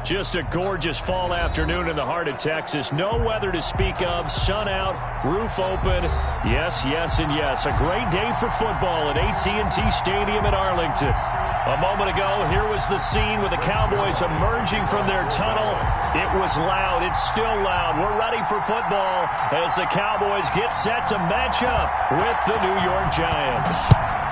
Just a gorgeous fall afternoon in the heart of Texas. No weather to speak of. Sun out, roof open. Yes, yes, and yes. A great day for football at AT&T Stadium in Arlington. A moment ago, here was the scene with the Cowboys emerging from their tunnel. It was loud. It's still loud. We're ready for football as the Cowboys get set to match up with the New York Giants.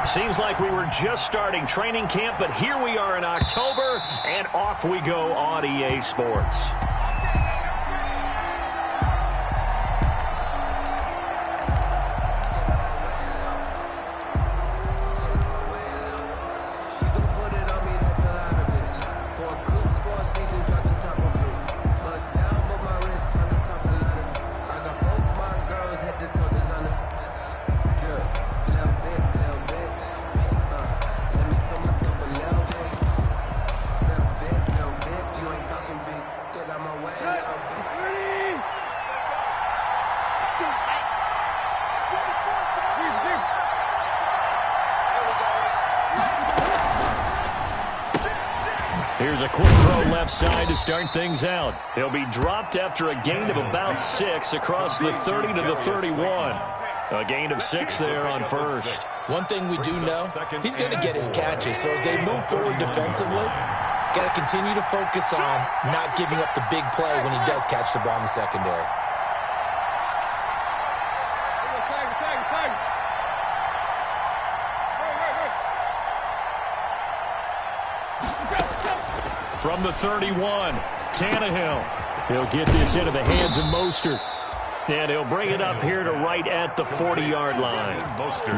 Seems like we were just starting training camp, but here we are in October, and off we go on EA Sports. Here's a quick throw left side to start things out. He'll be dropped after a gain of about 6 across the 30 to the 31. A gain of 6 there on first. One thing we do know, he's going to get his catches. So as they move forward defensively, got to continue to focus on not giving up the big play when he does catch the ball in the secondary. From the 31, Tannehill. He'll get this into the hands of Mostert. And he'll bring it up here to right at the 40-yard line.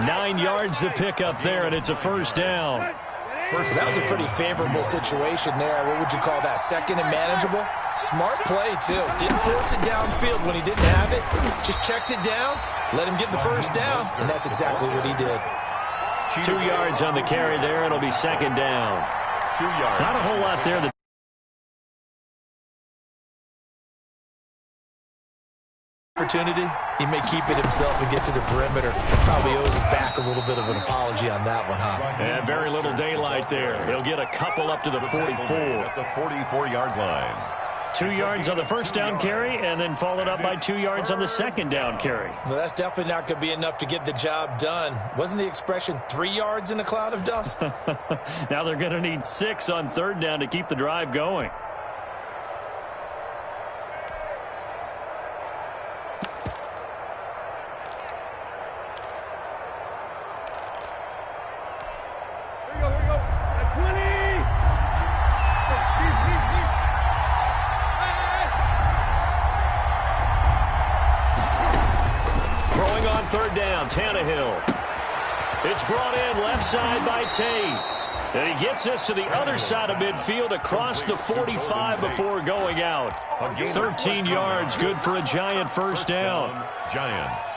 9 yards to pick up there, and it's a first down. That was a pretty favorable situation there. What would you call that? Second and manageable? Smart play, too. Didn't force it downfield when he didn't have it. Just checked it down, let him get the first down, and that's exactly what he did. 2 yards on the carry there. It'll be second down. 2 yards. Not a whole lot there. Opportunity, he may keep it himself and get to the perimeter. Probably owes his back a little bit of an apology on that one, huh? And very little daylight there. He'll get a couple up to the 44. At the 44-yard line. 2 yards on the first down carry, and then followed up by 2 yards on the second down carry. Well, that's definitely not going to be enough to get the job done. Wasn't the expression 3 yards in a cloud of dust? Now they're going to need 6 on third down to keep the drive going. Third down, Tannehill. It's brought in left side by Tate. And he gets us to the other side of midfield across the 45 before going out. 13 yards, good for a Giant first down. Giants.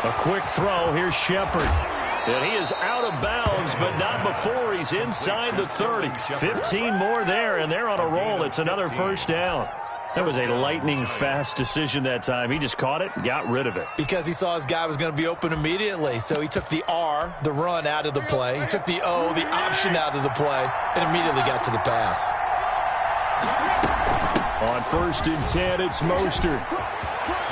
A quick throw. Here's Shepard. And he is out of bounds, but not before he's inside the 30. 15 more there, and they're on a roll. It's another first down. That was a lightning-fast decision that time. He just caught it and got rid of it. Because he saw his guy was going to be open immediately. So he took the R, the run, out of the play. He took the O, the option, out of the play, and immediately got to the pass. On 1st and 10, it's Mostert.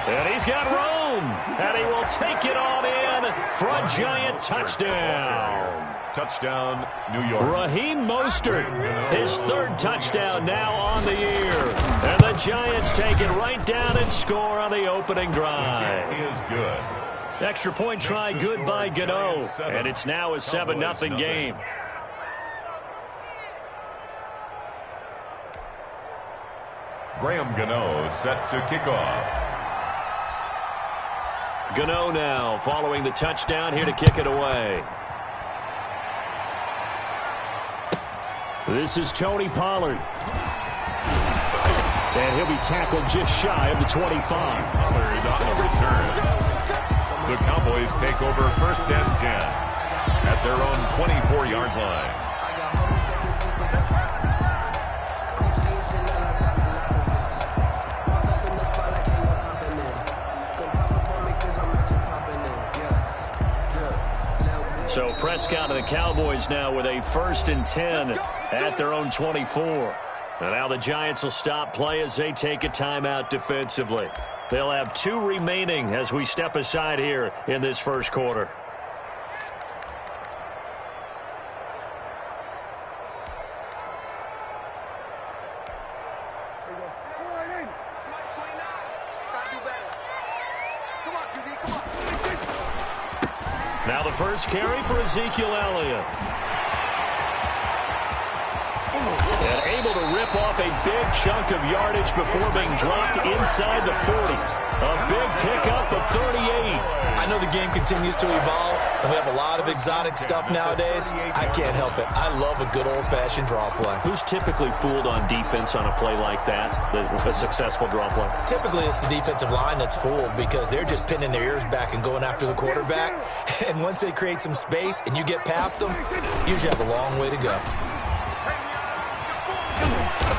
And he's got room. And he will take it on in for a Giant touchdown. Touchdown, New York. Raheem Mostert, his 3rd touchdown now on the year. And the Giants take it right down and score on the opening drive. It is good. Extra point try good by Gano. And it's now a 7-0 game. Graham Gano set to kick off. Gano now following the touchdown, here to kick it away. This is Tony Pollard. And he'll be tackled just shy of the 25. Covered on the return. The Cowboys take over 1st and 10 at their own 24-yard line. So Prescott and the Cowboys now with a 1st and 10 at their own 24. And now the Giants will stop play as they take a timeout defensively. They'll have 2 remaining as we step aside here in this first quarter. Now the first carry for Ezekiel Elliott. And able to rip off a big chunk of yardage before being dropped inside the 40. A big pickup of 38. I know the game continues to evolve, and we have a lot of exotic stuff nowadays. I can't help it. I love a good old-fashioned draw play. Who's typically fooled on defense on a play like that, a successal draw play? Typically, it's the defensive line that's fooled because they're just pinning their ears back and going after the quarterback. And once they create some space and you get past them, you usually have a long way to go.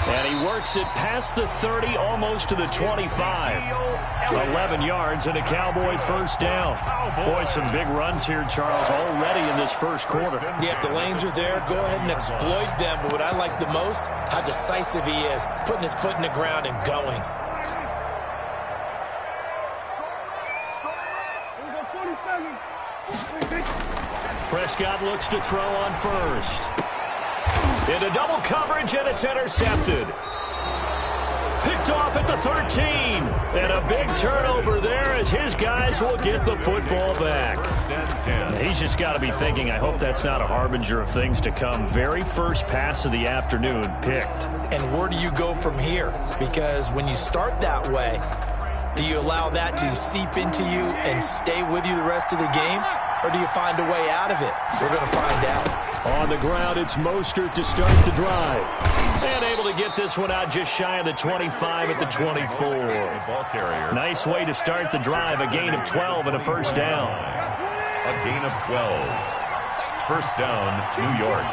And he works it past the 30, almost to the 25. 11 yards and a Cowboy first down. Boy, some big runs here, Charles, already in this first quarter. Yeah, if the lanes are there, go ahead and exploit them. But what I like the most, how decisive he is, putting his foot in the ground and going. Prescott looks to throw on first. Into double coverage, and it's intercepted. Picked off at the 13. And a big turnover there as his guys will get the football back. He's just got to be thinking, I hope that's not a harbinger of things to come. Very first pass of the afternoon picked. And where do you go from here? Because when you start that way, do you allow that to seep into you and stay with you the rest of the game? Or do you find a way out of it? We're going to find out. On the ground, it's Mostert to start the drive. And able to get this one out just shy of the 25 at the 24. Nice way to start the drive. A gain of 12 and a first down. A gain of 12. First down, New York.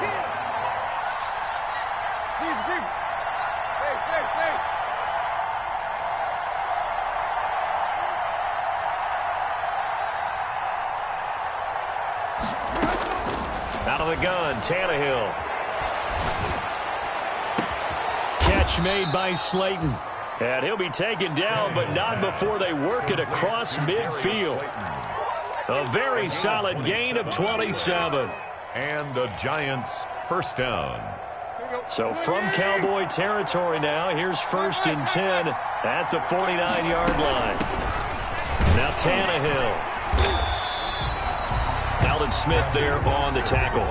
Out of the gun, Tannehill. Catch made by Slayton. And he'll be taken down, but not before they work it across midfield. A very solid gain of 27. And the Giants first down. So from Cowboy territory now, here's 1st and 10 at the 49-yard line. Now Tannehill. Alden Smith there on the tackle.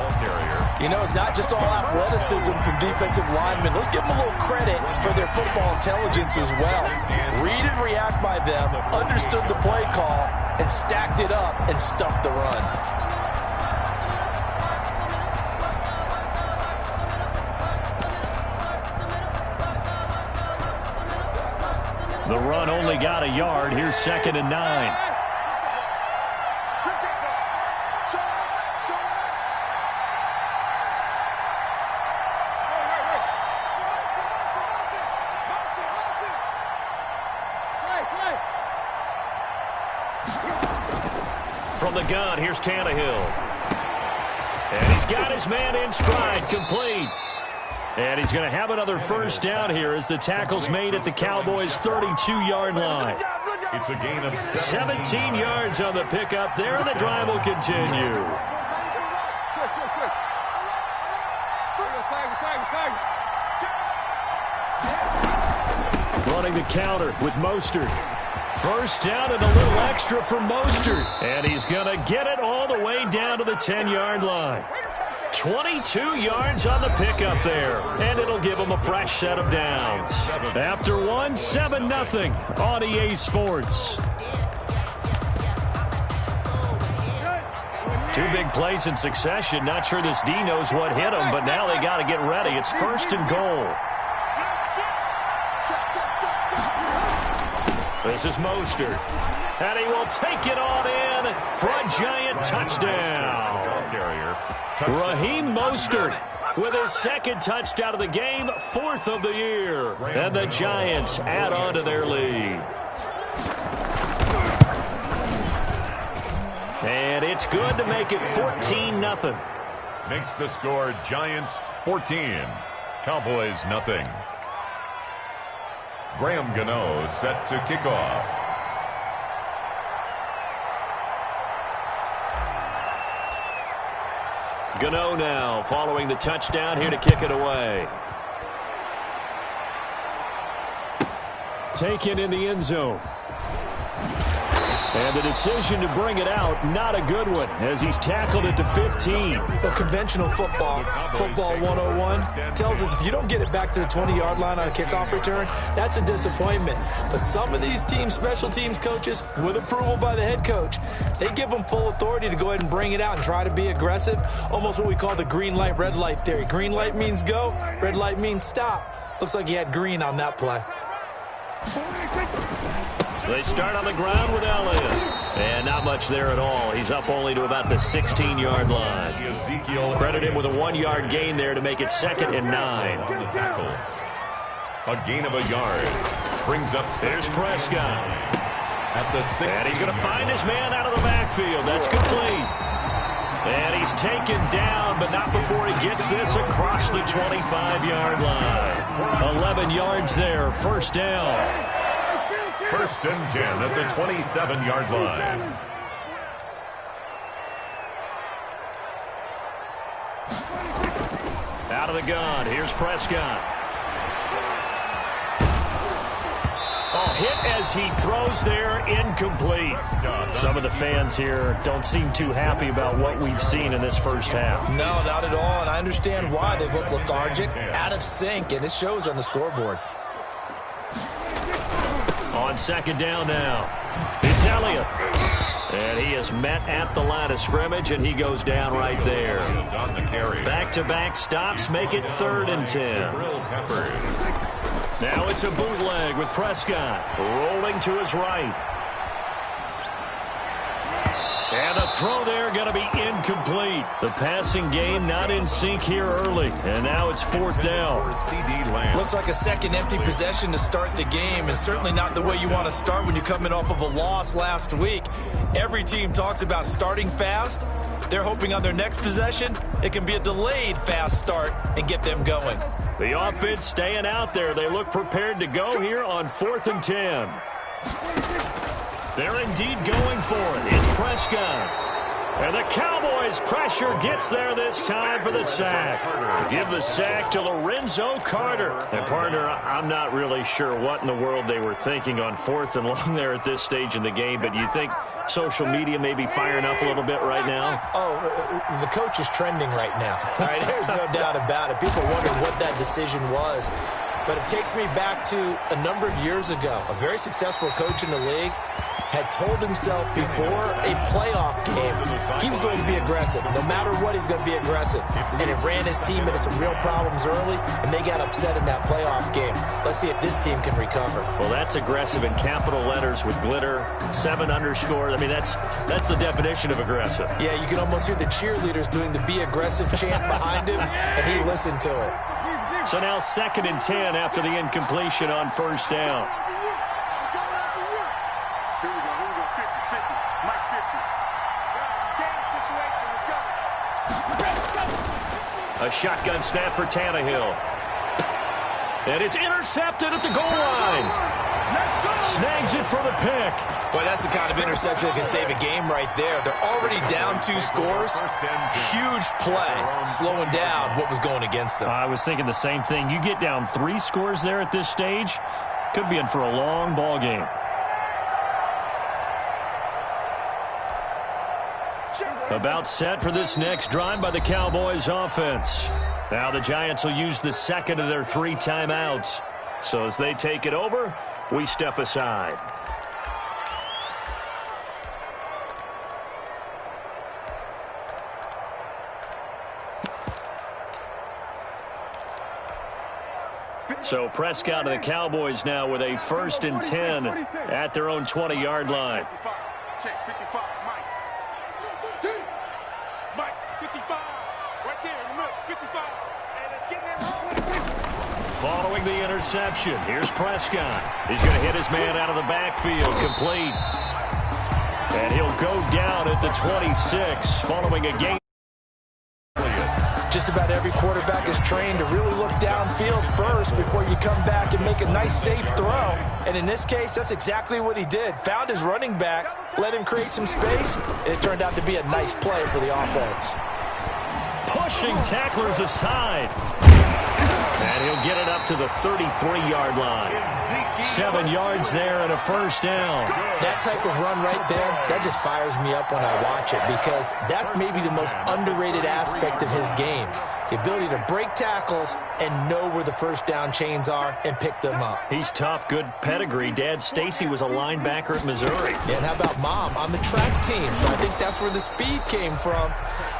You know, it's not just all athleticism from defensive linemen. Let's give them a little credit for their football intelligence as well. Read and react by them, understood the play call, and stacked it up and stuffed the run. The run only got a yard. Here's 2nd and 9. From the gun, here's Tannehill. And he's got his man in stride, complete. And he's going to have another first down here as the tackle's made at the Cowboys' 32-yard line. It's a gain of 17 yards on the pickup there, and the drive will continue. Running the counter with Mostert. First down and a little extra for Mostert. And he's going to get it all the way down to the 10-yard line. 22 yards on the pickup there. And it'll give him a fresh set of downs. After one, 7-0 on EA Sports. Two big plays in succession. Not sure this D knows what hit him, but now they got to get ready. It's 1st and goal. This is Mostert. And he will take it on in for a giant touchdown. Raheem Mostert with his second touchdown of the game, 4th of the year. And the Giants add on to their lead. And it's good to make it 14-0. Makes the score Giants 14, Cowboys nothing. Graham Gano set to kick off. Gano now following the touchdown here to kick it away. Taken in the end zone. And the decision to bring it out, not a good one, as he's tackled it to 15. Well, conventional football 101, tells us if you don't get it back to the 20-yard line on a kickoff return, that's a disappointment. But some of these teams, special teams coaches, with approval by the head coach, they give them full authority to go ahead and bring it out and try to be aggressive, almost what we call the green light, red light theory. Green light means go, red light means stop. Looks like he had green on that play. They start on the ground with Elliott. And not much there at all. He's up only to about the 16-yard line. Credit him with a 1-yard gain there to make it 2nd and 9. On the tackle. A gain of a yard. Brings up There's Prescott. At the 6. And he's going to find his man out of the backfield. That's complete. And he's taken down, but not before he gets this across the 25-yard line. 11 yards there, 1st down. 1st and 10 at the 27-yard line. Out of the gun. Here's Prescott. Oh, hit as he throws there, incomplete. Some of the fans here don't seem too happy about what we've seen in this first half. No, not at all, and I understand why. They look lethargic, out of sync, and it shows on the scoreboard. On 2nd down now, it's Elliott. And he is met at the line of scrimmage, and he goes down right there. Back-to-back stops make it 3rd and 10. Now it's a bootleg with Prescott rolling to his right. And the throw there going to be incomplete. The passing game not in sync here early. And now it's 4th down. Looks like a second empty possession to start the game, and certainly not the way you want to start when you're coming off of a loss last week. Every team talks about starting fast. They're hoping on their next possession it can be a delayed fast start and get them going. The offense staying out there. They look prepared to go here on 4th and 10. They're indeed going for it. It's Prescott. And the Cowboys' pressure gets there this time for the sack. Give the sack to Lorenzo Carter. And, partner, I'm not really sure what in the world they were thinking on 4th and long there at this stage in the game, but you think social media may be firing up a little bit right now? Oh, the coach is trending right now. All right, there's no doubt about it. People wondering what that decision was. But it takes me back to a number of years ago. A very successful coach in the league had told himself before a playoff game he was going to be aggressive. No matter what, he's going to be aggressive. And it ran his team into some real problems early, and they got upset in that playoff game. Let's see if this team can recover. Well, that's aggressive in capital letters with glitter, 7 underscores. I mean, that's the definition of aggressive. Yeah, you can almost hear the cheerleaders doing the be aggressive chant behind him, and he listened to it. So now 2nd and 10 after the incompletion on 1st down. A shotgun snap for Tannehill. And it's intercepted at the goal line. Snags it for the pick. Boy, that's the kind of interception that can save a game right there. They're already down 2 scores. Huge play, slowing down what was going against them. I was thinking the same thing. You get down 3 scores there at this stage, could be in for a long ball game. About set for this next drive by the Cowboys offense. Now the Giants will use the 2nd of their 3 timeouts. So as they take it over, we step aside. So Prescott and the Cowboys now with a 1st and 10 at their own 20-yard line. Check 55, Mike. Mike, 55. Right there in the middle, 55. Hey, let's get that. Following the interception, here's Prescott. He's going to hit his man out of the backfield, complete. And he'll go down at the 26 following a game. Just about every quarterback is trained to really look downfield first before you come back and make a nice, safe throw. And in this case, that's exactly what he did. Found his running back, let him create some space, and it turned out to be a nice play for the offense. Pushing tacklers aside. And he'll get it up to the 33-yard line. 7 yards there and a 1st down. That type of run right there, that just fires me up when I watch it because that's maybe the most underrated aspect of his game. The ability to break tackles and know where the 1st down chains are and pick them up. He's tough, good pedigree. Dad Stacy was a linebacker at Missouri. Yeah, and how about Mom on the track team? So I think that's where the speed came from.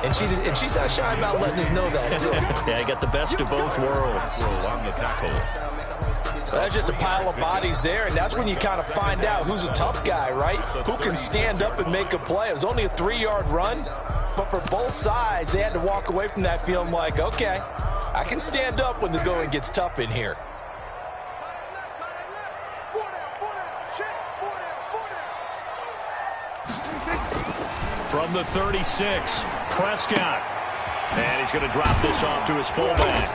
And she's not shy about letting us know that, too. Yeah, he got the best of both worlds. On the tackle. Well, that's just a pile of bodies there, and that's when you kind of find out who's a tough guy, right? Who can stand up and make a play. It was only a 3-yard run, but for both sides, they had to walk away from that feeling like, okay, I can stand up when the going gets tough in here. From the 36, Prescott. And he's going to drop this off to his fullback.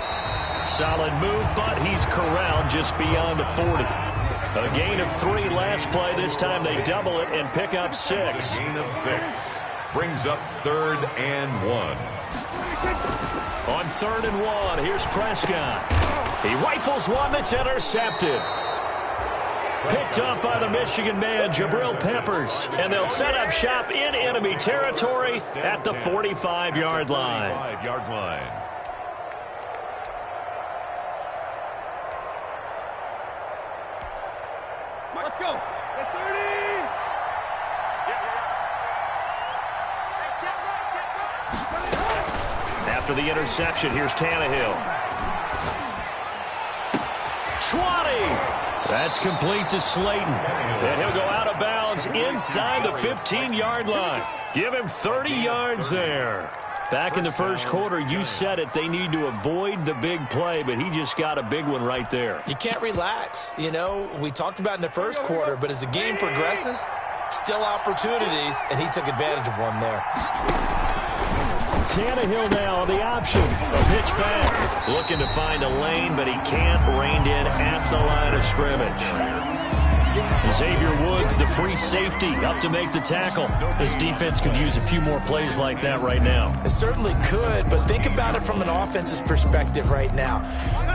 Solid move, but he's corralled just beyond the 40. A gain of 3 last play. This time they double it and pick up 6. Gain of 6. Brings up 3rd and 1. On 3rd and 1, here's Prescott. He rifles one that's intercepted. Picked up by the Michigan man, Jabril Peppers. And they'll set up shop in enemy territory at the 45-yard line. 45-yard line. Let's go. That's 30. After the interception, here's Tannehill. 20. That's complete to Slayton. And he'll go out of bounds inside the 15-yard line. Give him 30 yards there. Back in the first quarter, you said it, they need to avoid the big play, but he just got a big one right there. You can't relax. You know, we talked about in the first quarter, but as the game progresses, still opportunities, and he took advantage of one there. Tannehill now on the option. A pitch back. Looking to find a lane, but he can't. Reined in at the line of scrimmage. Xavier Woods, the free safety, up to make the tackle. His defense could use a few more plays like that right now. It certainly could, but think about it from an offense's perspective right now.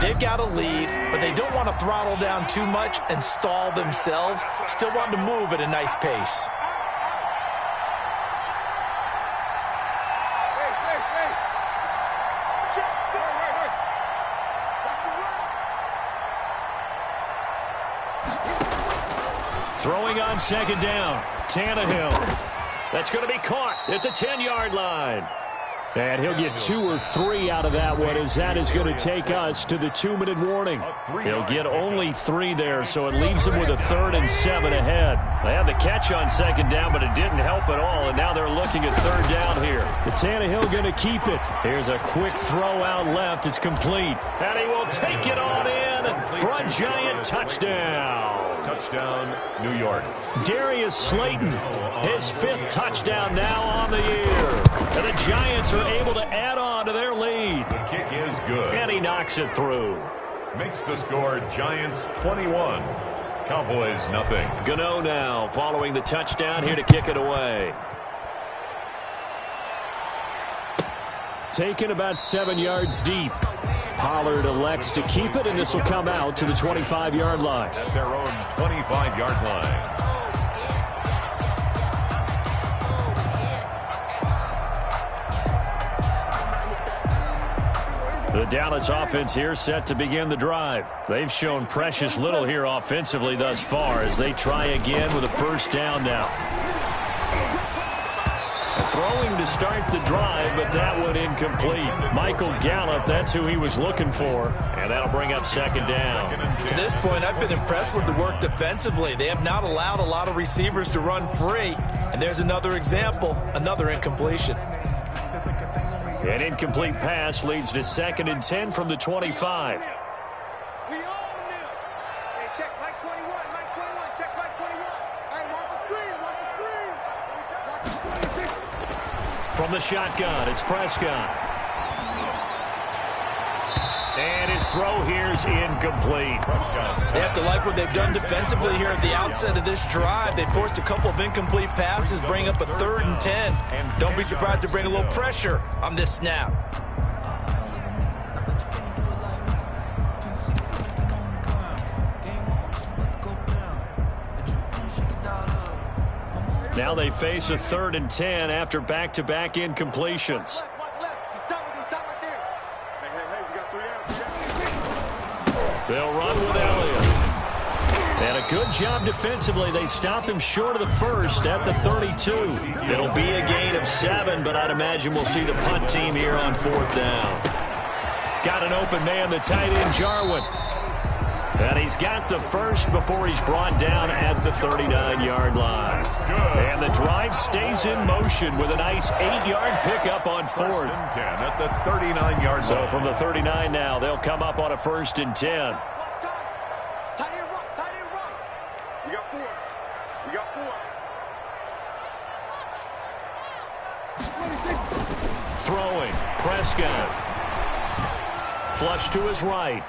They've got a lead, but they don't want to throttle down too much and stall themselves. Still want to move at a nice pace. Throwing on 2nd down. Tannehill. That's going to be caught at the 10-yard line. And he'll get 2 or 3 out of that one, as that is going to take us to the 2-minute warning. He'll get only 3 there, so it leaves him with a 3rd and 7 ahead. They had the catch on 2nd down, but it didn't help at all, and now they're looking at 3rd down here. The Tannehill going to keep it. Here's a quick throw out left. It's complete. And he will take it on in for a giant touchdown. Touchdown, New York. Darius Slayton, his 5th touchdown now on the year. And the Giants are able to add on to their lead. The kick is good. And he knocks it through. Makes the score Giants 21. Cowboys nothing. Gano now following the touchdown here to kick it away. Taken about 7 yards deep. Pollard elects to keep it, and this will come out to the 25-yard line. At their own 25-yard line. The Dallas offense here set to begin the drive. They've shown precious little here offensively thus far as they try again with a 1st down now. A throwing to start the drive, but that one incomplete. Michael Gallup, that's who he was looking for, and that'll bring up second down. To this point, I've been impressed with the work defensively. They have not allowed a lot of receivers to run free, and there's another example, another incompletion. An incomplete pass leads to 2nd and 10 from the 25. We own them. Hey, check Mike 21, Mike 21, check Mike 21. Hey, watch the screen, watch the screen. Watch the screen. From the shotgun, it's Prescott. And his throw here's incomplete. They have to like what they've done defensively here at the outset of this drive. They forced a couple of incomplete passes, bring up a 3rd and 10. Don't be surprised to bring a little pressure on this snap. Now they face a 3rd and 10 after back-to-back incompletions. They'll run with Elliott. And a good job defensively. They stop him short of the first at the 32. It'll be a gain of 7, but I'd imagine we'll see the punt team here on 4th down. Got an open man, the tight end, Jarwin. And he's got the first before he's brought down at the 39-yard line. And the drive stays in motion with a nice 8-yard pickup on 4th. And 10 at the 39-yard line. So from the 39 now, they'll come up on a 1st and 10. Tight end right. We got 4. We got 4. Throwing, Prescott. Flush to his right.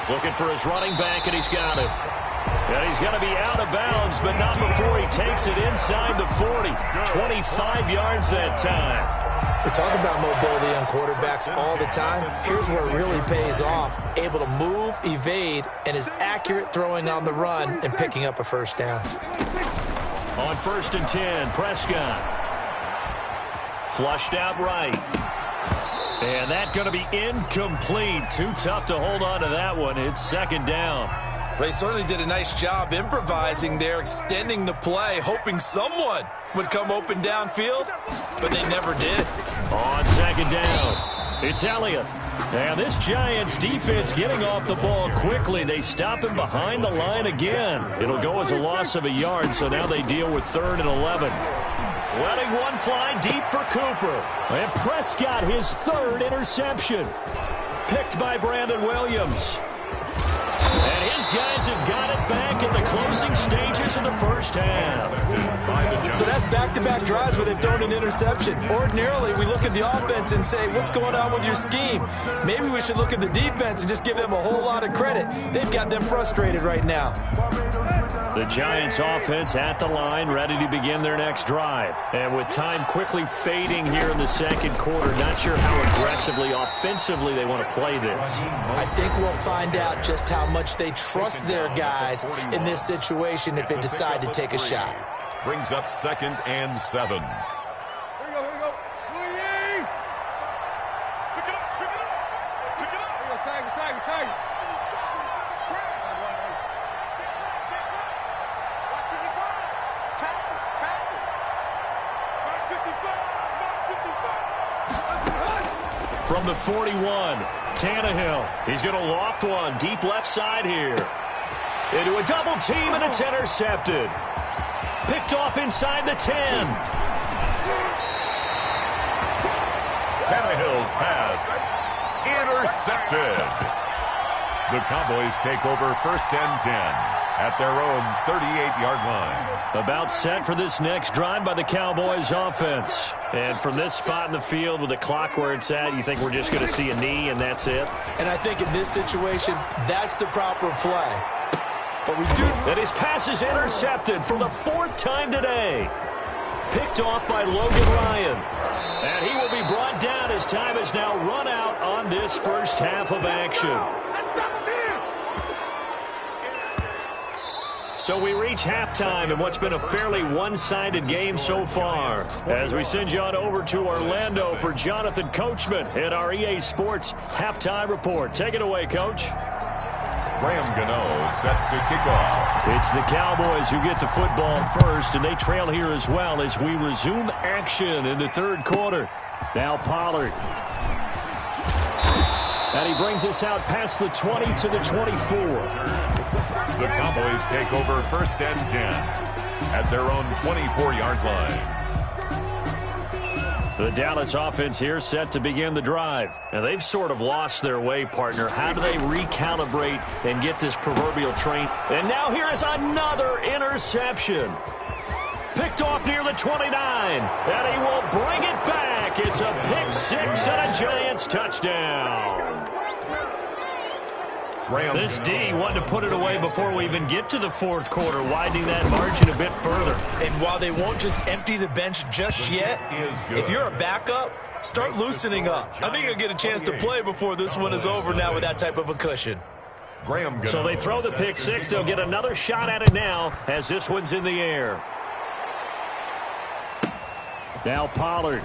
Looking for his running back, and he's got him. And he's going to be out of bounds, but not before he takes it inside the 40. 25 yards that time. We talk about mobility on quarterbacks all the time. Here's where it really pays off. Able to move, evade, and is accurate throwing on the run and picking up a 1st down. On 1st and 10, Prescott. Flushed out right. And that's going to be incomplete. Too tough to hold on to that one. It's 2nd down. They certainly did a nice job improvising there, extending the play, hoping someone would come open downfield, but they never did. On 2nd down, it's Elliott. And this Giants defense getting off the ball quickly. They stop him behind the line again. It'll go as a loss of a yard, so now they deal with 3rd and 11. Letting one fly deep for Cooper. And Prescott, his 3rd interception. Picked by Brandon Williams. And his guys have got it back at the closing stages of the first half. So that's back-to-back drives where they've thrown an interception. Ordinarily, we look at the offense and say, what's going on with your scheme? Maybe we should look at the defense and just give them a whole lot of credit. They've got them frustrated right now. The Giants offense at the line, ready to begin their next drive. And with time quickly fading here in the 2nd quarter, not sure how aggressively, offensively they want to play this. I think we'll find out just how much they trust their guys in this situation if they decide to take a shot. Brings up 2nd and 7. Here we go. Louis! Pick it up. Tag it. From the 41, Tannehill. He's going to loft one deep left side here. Into a double team, and it's intercepted. Picked off inside the 10. Tannehill's pass intercepted. The Cowboys take over 1st and 10 at their own 38-yard line. About set for this next drive by the Cowboys offense. And from this spot in the field with the clock where it's at, you think we're just going to see a knee and that's it? And I think in this situation, that's the proper play. But we do... And his pass is intercepted for the 4th time today. Picked off by Logan Ryan. And he will be brought down as time has now run out on this first half of action. So we reach halftime in what's been a fairly one-sided game so far. As we send you on over to Orlando for Jonathan Coachman in our EA Sports Halftime Report. Take it away, Coach. Graham Gano set to kick off. It's the Cowboys who get the football first, and they trail here as well as we resume action in the third quarter. Now Pollard. And he brings us out past the 20 to the 24. The Cowboys take over 1st and 10 at their own 24-yard line. The Dallas offense here set to begin the drive. And they've sort of lost their way, partner. How do they recalibrate and get this proverbial train? And now here is another interception. Picked off near the 29. And he will bring it back. It's a pick six and a Giants touchdown. This D wanted to put it away before we even get to the fourth quarter, widening that margin a bit further. And while they won't just empty the bench just yet, if you're a backup, start loosening up. I think you'll get a chance to play before this one is over now with that type of a cushion. So they throw the pick six. They'll get another shot at it now as this one's in the air. Now Pollard.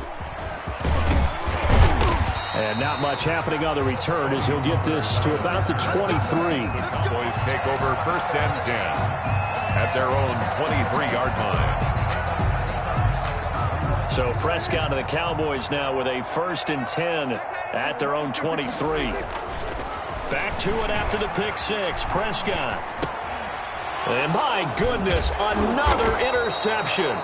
And not much happening on the return as he'll get this to about the 23. The Cowboys take over 1st and 10 at their own 23-yard line. So Prescott and the Cowboys now with a 1st and 10 at their own 23. Back to it after the pick six. Prescott. And my goodness, another interception.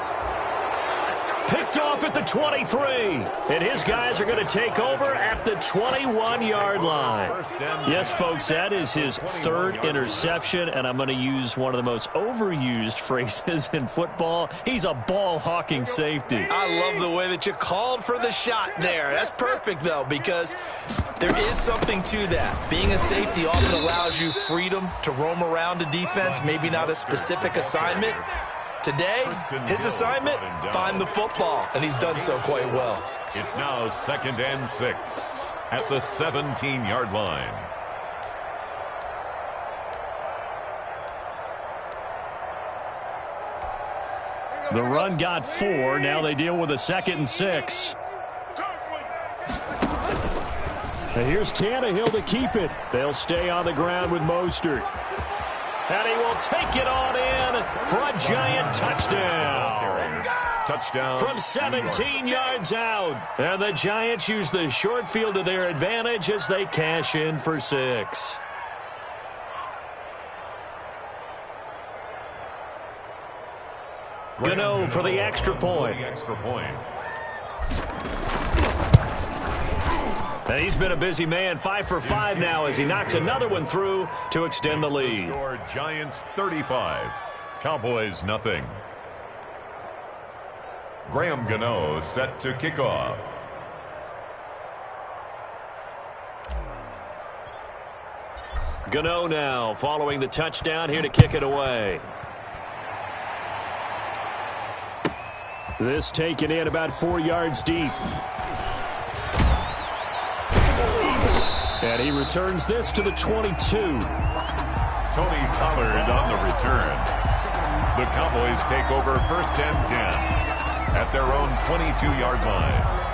Picked off at the 23. And his guys are going to take over at the 21-yard line. Yes, folks, that is his third interception, and I'm going to use one of the most overused phrases in football. He's a ball-hawking safety. I love the way that you called for the shot there. That's perfect, though, because there is something to that. Being a safety often allows you freedom to roam around a defense, maybe not a specific assignment. Today, his assignment, find the football, and he's done so quite well. It's now 2nd and 6 at the 17-yard line. The run got 4. Now they deal with a 2nd and 6. And here's Tannehill to keep it. They'll stay on the ground with Mostert. And he will take it on in for a Giant touchdown. Touchdown. From 17 yards out. And the Giants use the short field to their advantage as they cash in for 6. Gano for the extra point. And he's been a busy man, 5 for 5 now as he knocks another one through to extend the lead. Score Giants 35, Cowboys nothing. Graham Gano set to kick off. Gano now following the touchdown here to kick it away. This taken in about 4 yards deep. And he returns this to the 22. Tony Pollard on the return. The Cowboys take over 1st and 10 at their own 22-yard line.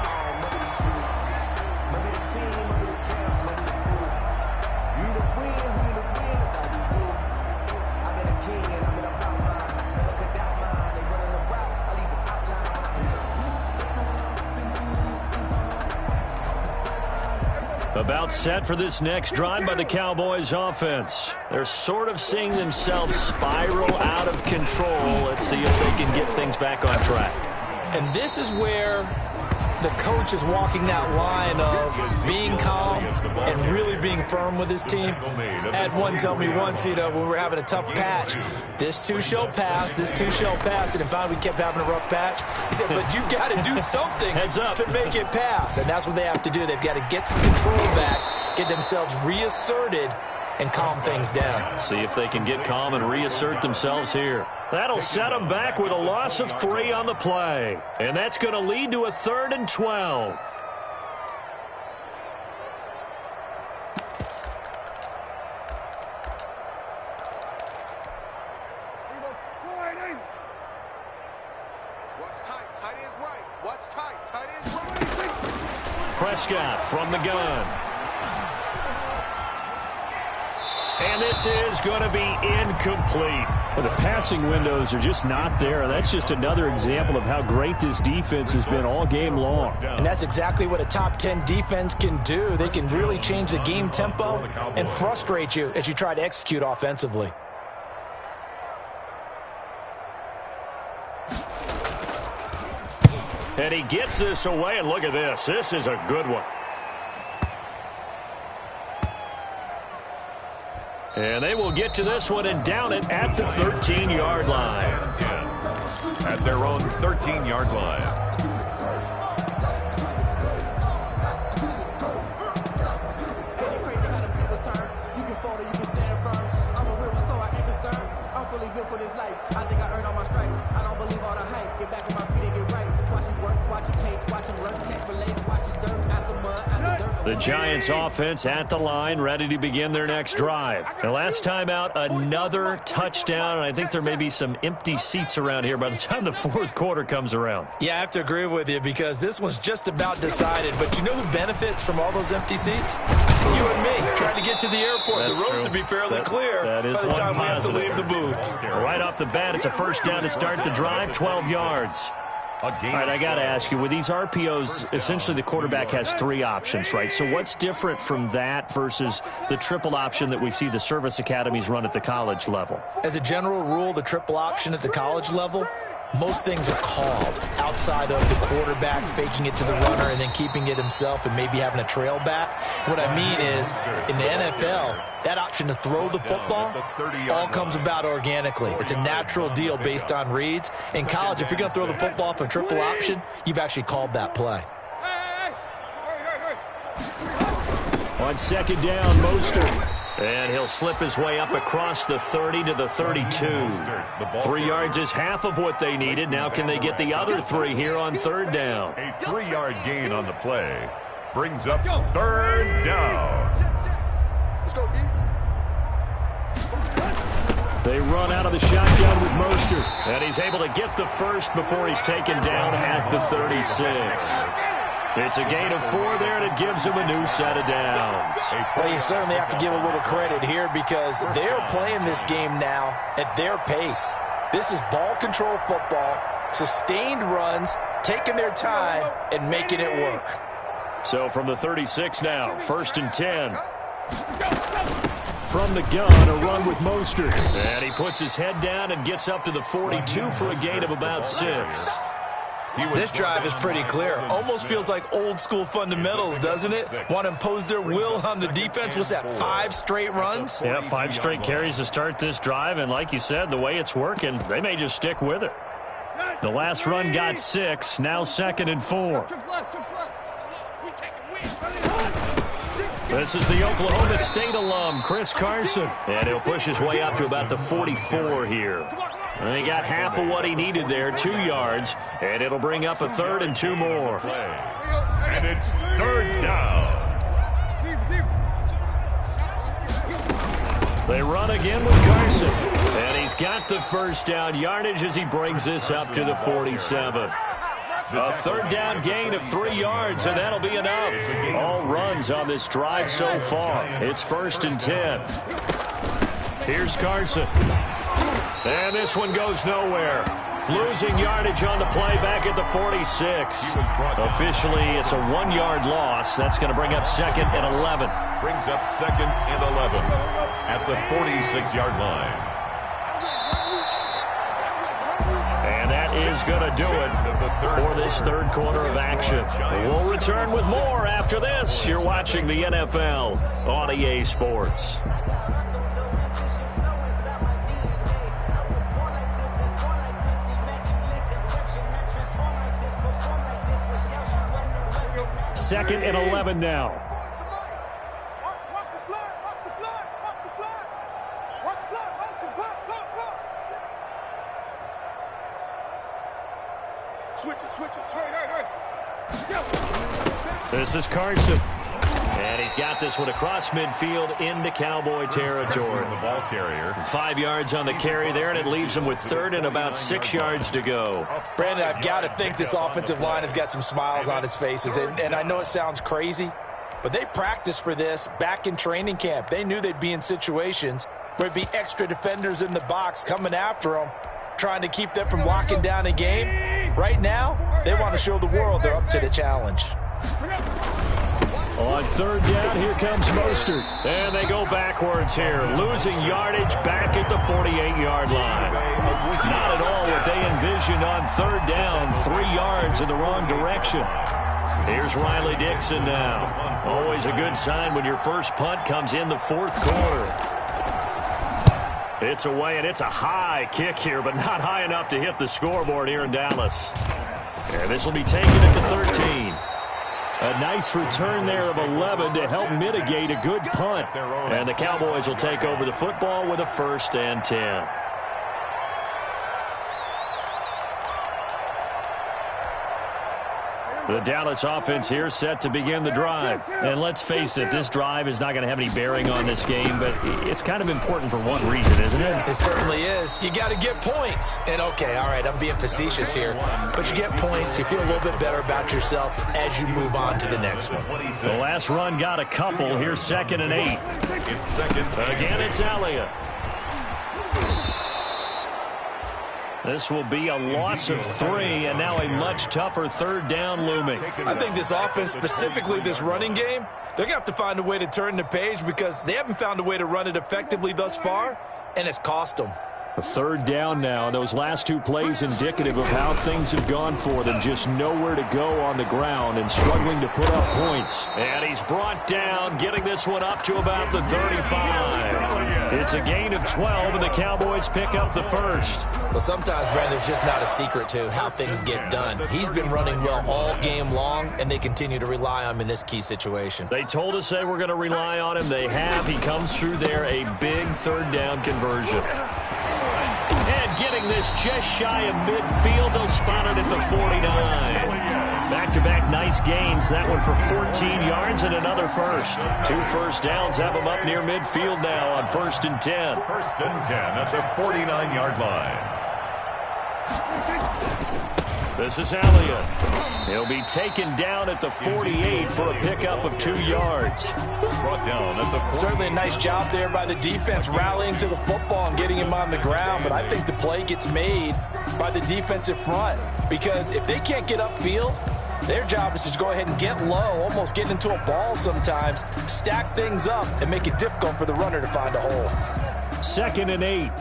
About set for this next drive by the Cowboys offense. They're sort of seeing themselves spiral out of control. Let's see if they can get things back on track. And this is where the coach is walking that line of being calm and really being firm with his team. I had one tell me once, when we were having a tough patch, this too shall pass, this too shall pass. And finally we kept having a rough patch. He said, but you got to do something to make it pass. And that's what they have to do. They've got to get some control back, get themselves reasserted, and calm things down. See if they can get calm and reassert themselves here. That'll set them back with a loss of 3 on the play. And that's going to lead to a 3rd and 12. What's tight? Tight ends right. What's tight? Tight ends right. Prescott from the gun. And this is going to be incomplete. Well, the passing windows are just not there. That's just another example of how great this defense has been all game long. And that's exactly what a top 10 defense can do. They can really change the game tempo and frustrate you as you try to execute offensively. And he gets this away, and look at this. This is a good one. And they will get to this one and down it at the 13-yard line. At their own 13-yard line. For this life, I think I earned all my stripes. I don't believe all the hype. Get back on my feet and get right. Watch it work, watch it paint, watch it work, can't relate. Watch it dirt, after mud, after dirt. The Giants offense at the line, ready to begin their next drive. The last time out, another touchdown, and I think there may be some empty seats around here by the time the fourth quarter comes around. Yeah, I have to agree with you because this one's just about decided. But you know who benefits from all those empty seats? You and me, trying to get to the airport. That's the road true. to be fairly clear that is by the time we have to leave the booth. Right off the bat, it's a first down to start the drive, 12 yards. All right, I got to ask you, with these RPOs, essentially the quarterback has three options, right? So what's different from that versus the triple option that we see the service academies run at the college level? As a general rule, the triple option at the college level, most things are called outside of the quarterback faking it to the runner and then keeping it himself and maybe having a trail back. What I mean is, in the NFL, that option to throw the football all comes about organically. It's a natural deal based on reads. In college, if you're going to throw the football for a triple option, you've actually called that play. On second down, Mostert. And he'll slip his way up across the 30 to the 32. 3 yards is half of what they needed. Now can they get the other 3 here on third down? A 3-yard gain on the play brings up third down. Let's go, D. They run out of the shotgun with Mostert. And he's able to get the first before he's taken down at the 36. It's a gain of 4 there, and it gives him a new set of downs. Well, you certainly have to give a little credit here because they're playing this game now at their pace. This is ball control football, sustained runs, taking their time, and making it work. So from the 36 now, first and 10. From the gun, a run with Mostert. And he puts his head down and gets up to the 42 for a gain of about 6. This drive is pretty clear. Almost feels like old school fundamentals, doesn't it? Want to impose their will on the defense. What's that, 5 straight runs? Yeah, 5 straight carries to start this drive. And like you said, the way it's working, they may just stick with it. The last run got 6. Now second and 4. This is the Oklahoma State alum, Chris Carson. And he'll push his way up to about the 44 here. And he got half of what he needed there, 2 yards. And it'll bring up a third and 2 more. And it's third down. They run again with Carson. And he's got the first down yardage as he brings this up to the 47. A third down gain of 3 yards, and that'll be enough. All runs on this drive so far. It's first and 10. Here's Carson. And this one goes nowhere. Losing yardage on the play back at the 46. Officially, it's a 1-yard loss. That's going to bring up second and 11. Brings up second and 11 at the 46-yard line. And that is going to do it for this third quarter of action. We'll return with more after this. You're watching the NFL on EA Sports. Second and 11 now. Watch the flag. Watch the flag. Watch the flag. Watch the flag. Watch the flag. Switch it. Hurry. This is Carson. And he's got this one across midfield into Cowboy territory. The ball carrier. 5 yards on the carry there, and it leaves him with third and about 6 yards to go. Brandon, I've got to think this offensive line has got some smiles on its faces. And I know it sounds crazy, but they practiced for this back in training camp. They knew they'd be in situations where there'd be extra defenders in the box coming after them, trying to keep them from locking down a game. Right now, they want to show the world they're up to the challenge. On third down, here comes Mostert. And they go backwards here, losing yardage back at the 48-yard line. Not at all what they envisioned on third down, 3 yards in the wrong direction. Here's Riley Dixon now. Always a good sign when your first punt comes in the fourth quarter. It's away, and it's a high kick here, but not high enough to hit the scoreboard here in Dallas. And this will be taken at the 13. A nice return there of 11 to help mitigate a good punt. And the Cowboys will take over the football with a 1st and 10. The Dallas offense here set to begin the drive. And let's face it, this drive is not going to have any bearing on this game, but it's kind of important for one reason, isn't it? It certainly is. You got to get points. And okay, all right, I'm being facetious here, but you get points, you feel a little bit better about yourself as you move on to the next one. The last run got a couple. Here's 2nd and 8. It's second. Again, it's Elliott. This will be a loss of 3, and now a much tougher 3rd down looming. I think this offense, specifically this running game, they're going to have to find a way to turn the page because they haven't found a way to run it effectively thus far, and it's cost them. A 3rd down now. Those last 2 plays indicative of how things have gone for them. Just nowhere to go on the ground and struggling to put up points. And he's brought down, getting this one up to about the 35. It's a gain of 12, and the Cowboys pick up the 1st. Well, sometimes, Brandon, it's just not a secret to how things get done. He's been running well all game long, and they continue to rely on him in this key situation. They told us they were going to rely on him. They have. He comes through there, a big 3rd down conversion. And getting this just shy of midfield, they'll spot it at the 49. Back-to-back nice gains. That one for 14 yards and another 1st. 2 first downs have them up near midfield now on 1st and 10. 1st and 10 at the 49-yard line. This is Elliott. He'll be taken down at the 48 for a pickup of 2 yards. Brought down at the 48. Certainly a nice job there by the defense rallying to the football and getting him on the ground, but I think the play gets made by the defensive front because if they can't get upfield, their job is to go ahead and get low, almost get into a ball sometimes, stack things up, and make it difficult for the runner to find a hole. 2nd and 8.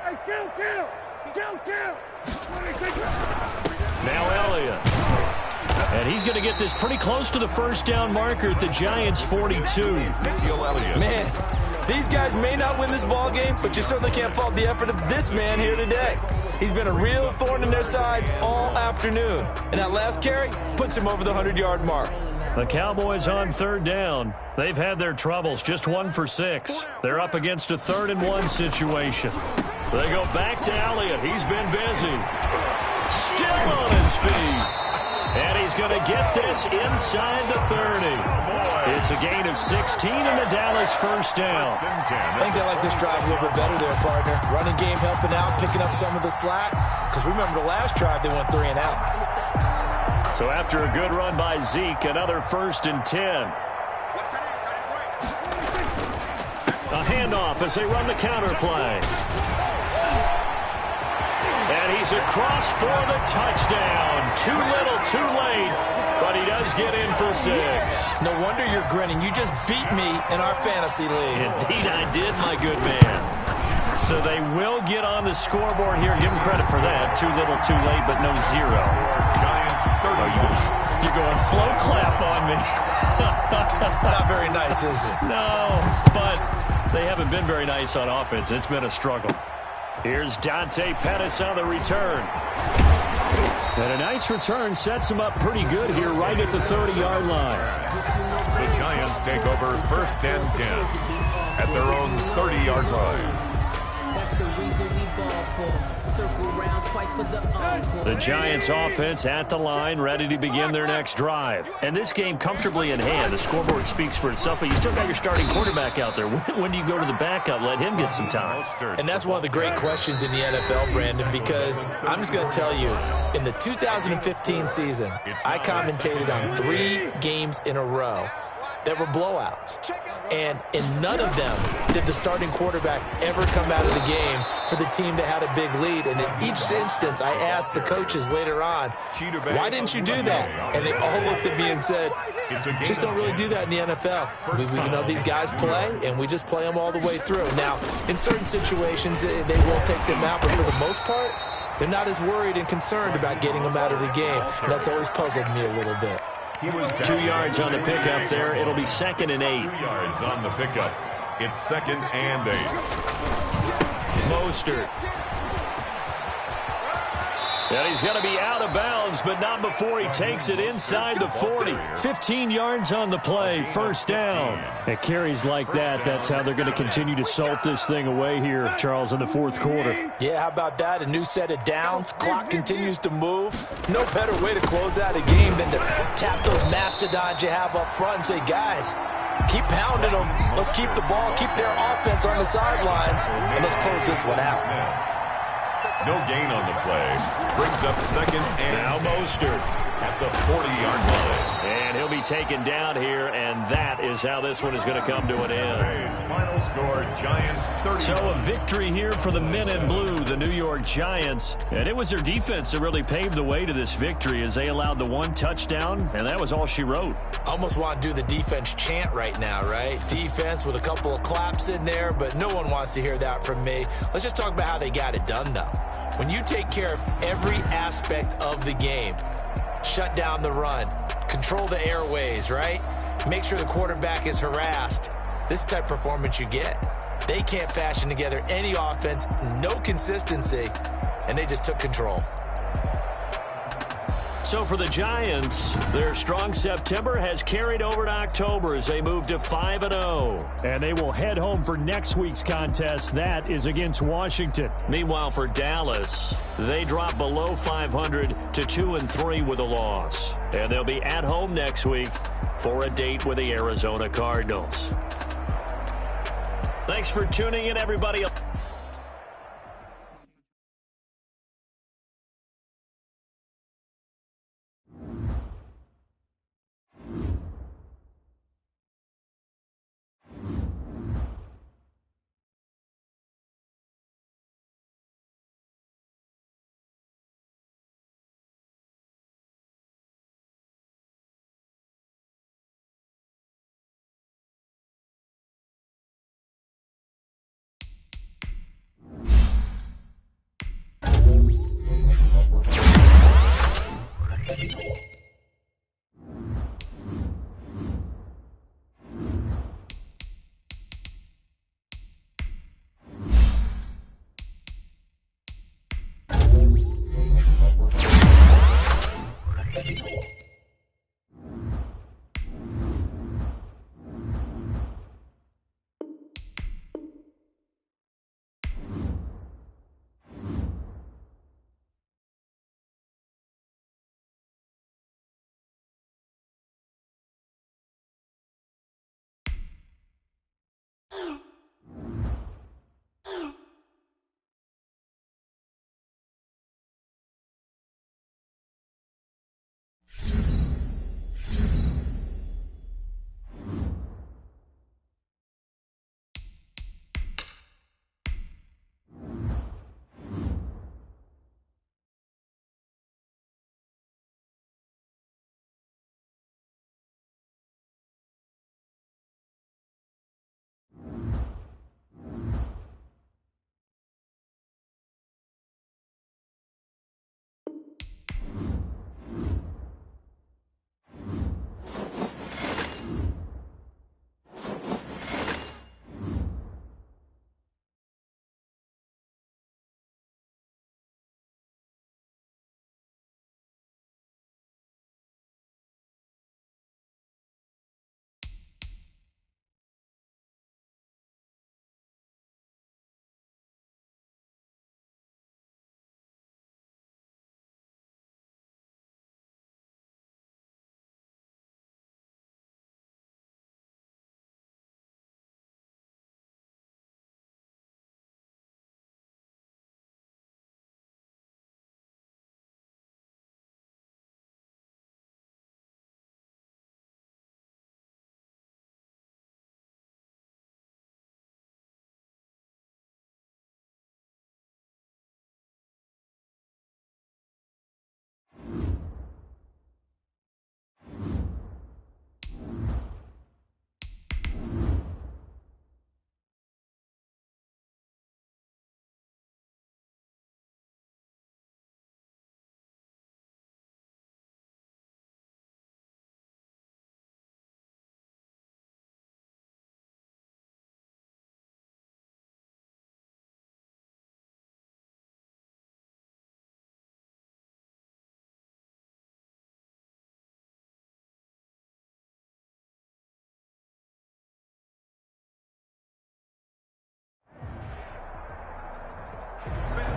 Hey, kill! Now Elliott. And he's going to get this pretty close to the 1st down marker at the Giants' 42. Man, these guys may not win this ball game, but you certainly can't fault the effort of this man here today. He's been a real thorn in their sides all afternoon. And that last carry puts him over the 100-yard mark. The Cowboys on 3rd down. They've had their troubles, just 1 for 6. They're up against a 3rd and 1 situation. They go back to Elliott. He's been busy. Still on his feet. And he's going to get this inside the 30. It's a gain of 16 and a Dallas 1st down. I think they like this drive a little bit better there, partner. Running game helping out, picking up some of the slack. Because remember the last drive, they went 3 and out. So after a good run by Zeke, another 1st and 10. A handoff as they run the counter play. And he's across for the touchdown. Too little, too late, but he does get in for 6. No wonder you're grinning. You just beat me in our fantasy league. Indeed I did, my good man. So they will get on the scoreboard here. Give him credit for that. Too little, too late, but no 0. Giants 30. You're going slow clap on me. Not very nice, is it? No, but they haven't been very nice on offense. It's been a struggle. Here's Dante Pettis on the return. And a nice return sets him up pretty good here right at the 30-yard line. The Giants take over 1st and 10 at their own 30-yard line. That's the reason we ball for. Circle round twice for the encore. The Giants offense at the line, ready to begin their next drive. And this game comfortably in hand. The scoreboard speaks for itself, but you still got your starting quarterback out there. When do you go to the backup? Let him get some time. And that's one of the great questions in the NFL, Brandon, because I'm just going to tell you, in the 2015 season, I commentated on 3 games in a row that were blowouts. And in none of them did the starting quarterback ever come out of the game for the team that had a big lead. And in each instance, I asked the coaches later on, why didn't you do that? And they all looked at me and said, just don't really do that in the NFL. You know, these guys play, and we just play them all the way through. Now, in certain situations, they will take them out, but for the most part, they're not as worried and concerned about getting them out of the game. And that's always puzzled me a little bit. 2 yards on the pickup there. It'll be 2nd and 8. 2 yards on the pickup. It's 2nd and 8. Mostert. And he's going to be out of bounds, but not before he takes it inside the 40. 15 yards on the play, first down. At carries like that, that's how they're going to continue to salt this thing away here, Charles, in the fourth quarter. Yeah, how about that? A new set of downs. Clock continues to move. No better way to close out a game than to tap those mastodons you have up front and say, guys, keep pounding them. Let's keep the ball, keep their offense on the sidelines, and let's close this one out. No gain on the play. Brings up 2nd and now Mostert at the 40-yard line. And he'll be taken down here, and that is how this one is going to come to an end. Final score, Giants 30. So a victory here for the men in blue, the New York Giants. And it was their defense that really paved the way to this victory as they allowed the 1 touchdown, and that was all she wrote. Almost want to do the defense chant right now, right? Defense with a couple of claps in there, but no one wants to hear that from me. Let's just talk about how they got it done, though. When you take care of every aspect of the game, shut down the run, control the airways, right? Make sure the quarterback is harassed. This type of performance you get. They can't fashion together any offense, no consistency, and they just took control. So for the Giants, their strong September has carried over to October as they move to 5-0. And they will head home for next week's contest. That is against Washington. Meanwhile, for Dallas, they drop below 500 to 2-3 with a loss. And they'll be at home next week for a date with the Arizona Cardinals. Thanks for tuning in, everybody.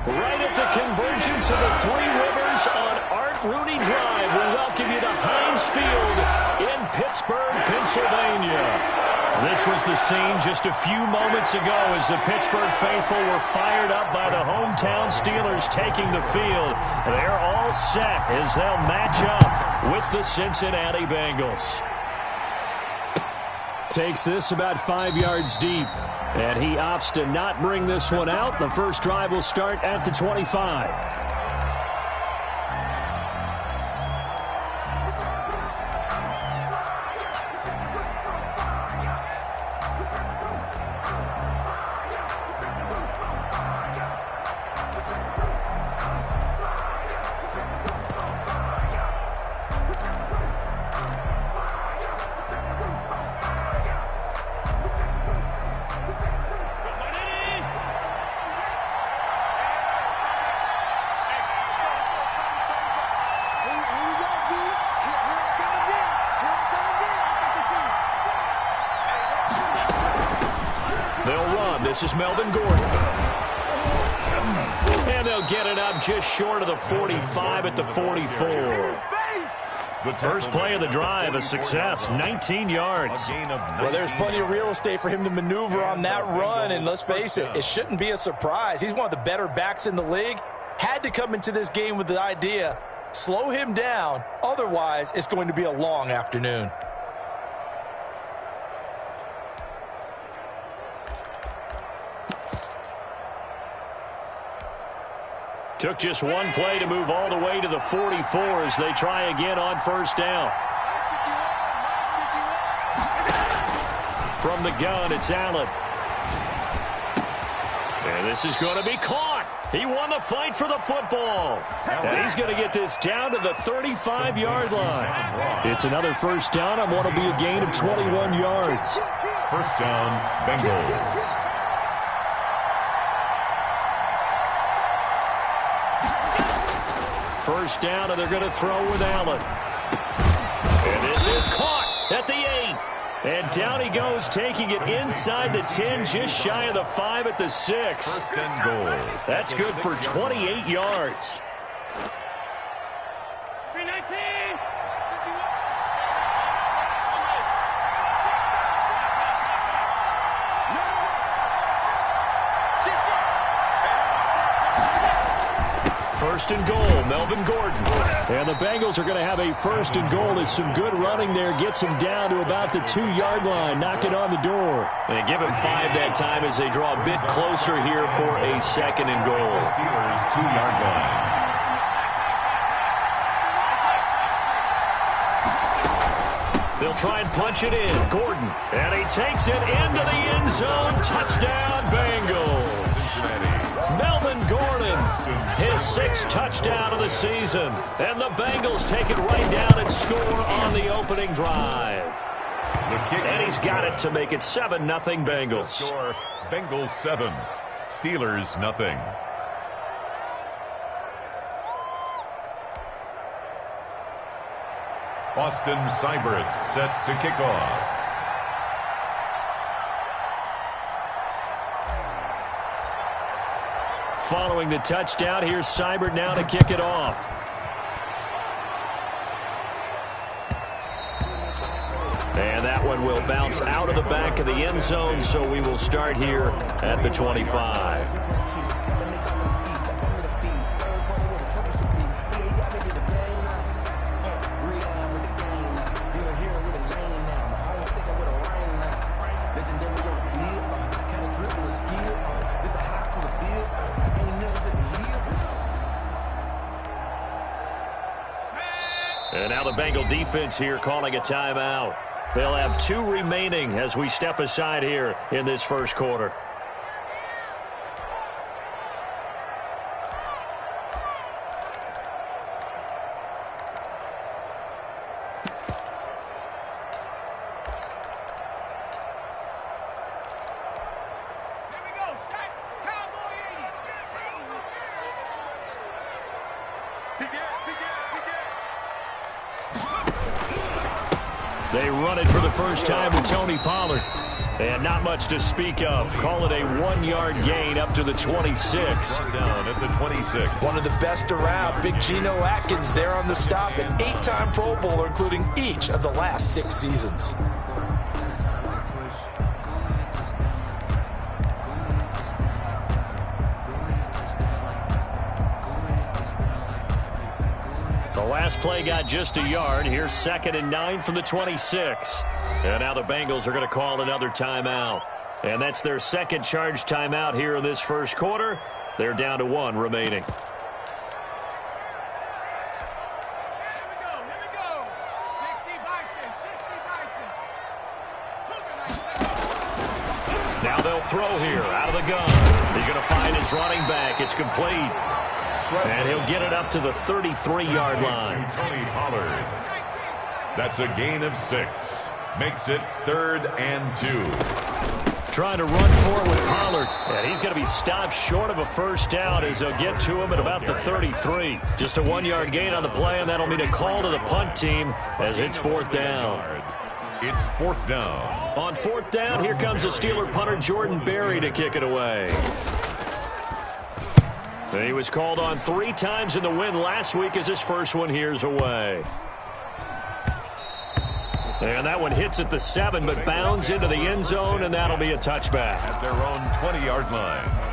Right at the convergence of the Three Rivers on Art Rooney Drive, we welcome you to Heinz Field in Pittsburgh, Pennsylvania. This was the scene just a few moments ago as the Pittsburgh faithful were fired up by the hometown Steelers taking the field. They're all set as they'll match up with the Cincinnati Bengals. Takes this about 5 yards deep, and he opts to not bring this one out. The first drive will start at the 25. This is Melvin Gordon. And they'll get it up just short of the 45 at the 44. The first play of the drive, a success, 19 yards. Well, there's plenty of real estate for him to maneuver on that run, and let's face it, it shouldn't be a surprise. He's one of the better backs in the league. Had to come into this game with the idea, slow him down, otherwise it's going to be a long afternoon. Took just one play to move all the way to the 44 as they try again on first down. From the gun, it's Allen. And this is going to be caught. He won the fight for the football. And he's going to get this down to the 35-yard line. It's another first down on what will be a gain of 21 yards. First down, Bengals. First down, and they're going to throw with Allen. And this is caught at the 8. And down he goes, taking it inside the 10, just shy of the 5 at the 6. First and goal. That's good for 28 yards. 319. First and goal, Melvin Gordon. And the Bengals are going to have a first and goal. There's some good running there. Gets him down to about the 2-yard line. Knock it on the door. They give him 5 that time as they draw a bit closer here for a second and goal. Steelers 2-yard line. They'll try and punch it in. Gordon. And he takes it into the end zone. Touchdown, Bengals. Melvin Gordon, his 6th touchdown of the season. And the Bengals take it right down and score on the opening drive. And he's got it to make it 7-0 Bengals. Score, Bengals 7, Steelers nothing. Austin Seibert set to kick off. Following the touchdown, here's Seibert now to kick it off. And that one will bounce out of the back of the end zone, so we will start here at the 25. And now the Bengal defense here calling a timeout. They'll have 2 remaining as we step aside here in this first quarter. They run it for the first time with Tony Pollard. And not much to speak of. Call it a 1-yard gain up to the 26. Down at the 26. One of the best around. Big Geno Atkins there on the stop. An 8-time Pro Bowler, including each of the last 6 seasons. The last play got just a yard. Here's 2nd and 9 from the 26. And now the Bengals are going to call another timeout. And that's their second charge timeout here in this first quarter. They're down to 1 remaining. Now they'll throw here out of the gun. He's going to find his running back. It's complete. And he'll get it up to the 33-yard line. Tony Pollard. That's a gain of 6. Makes it 3rd and 2. Trying to run for it with Pollard. And he's going to be stopped short of a first down as they'll get to him at about the 33. Just a 1-yard gain on the play, and that'll mean a call to the punt team as it's 4th down. It's 4th down. On 4th down, here comes the Steeler punter Jordan Berry to kick it away. He was called on 3 times in the win last week as his first one here's away. And that one hits at the 7, but bounds into the end zone, and that'll be a touchback. At their own 20-yard line.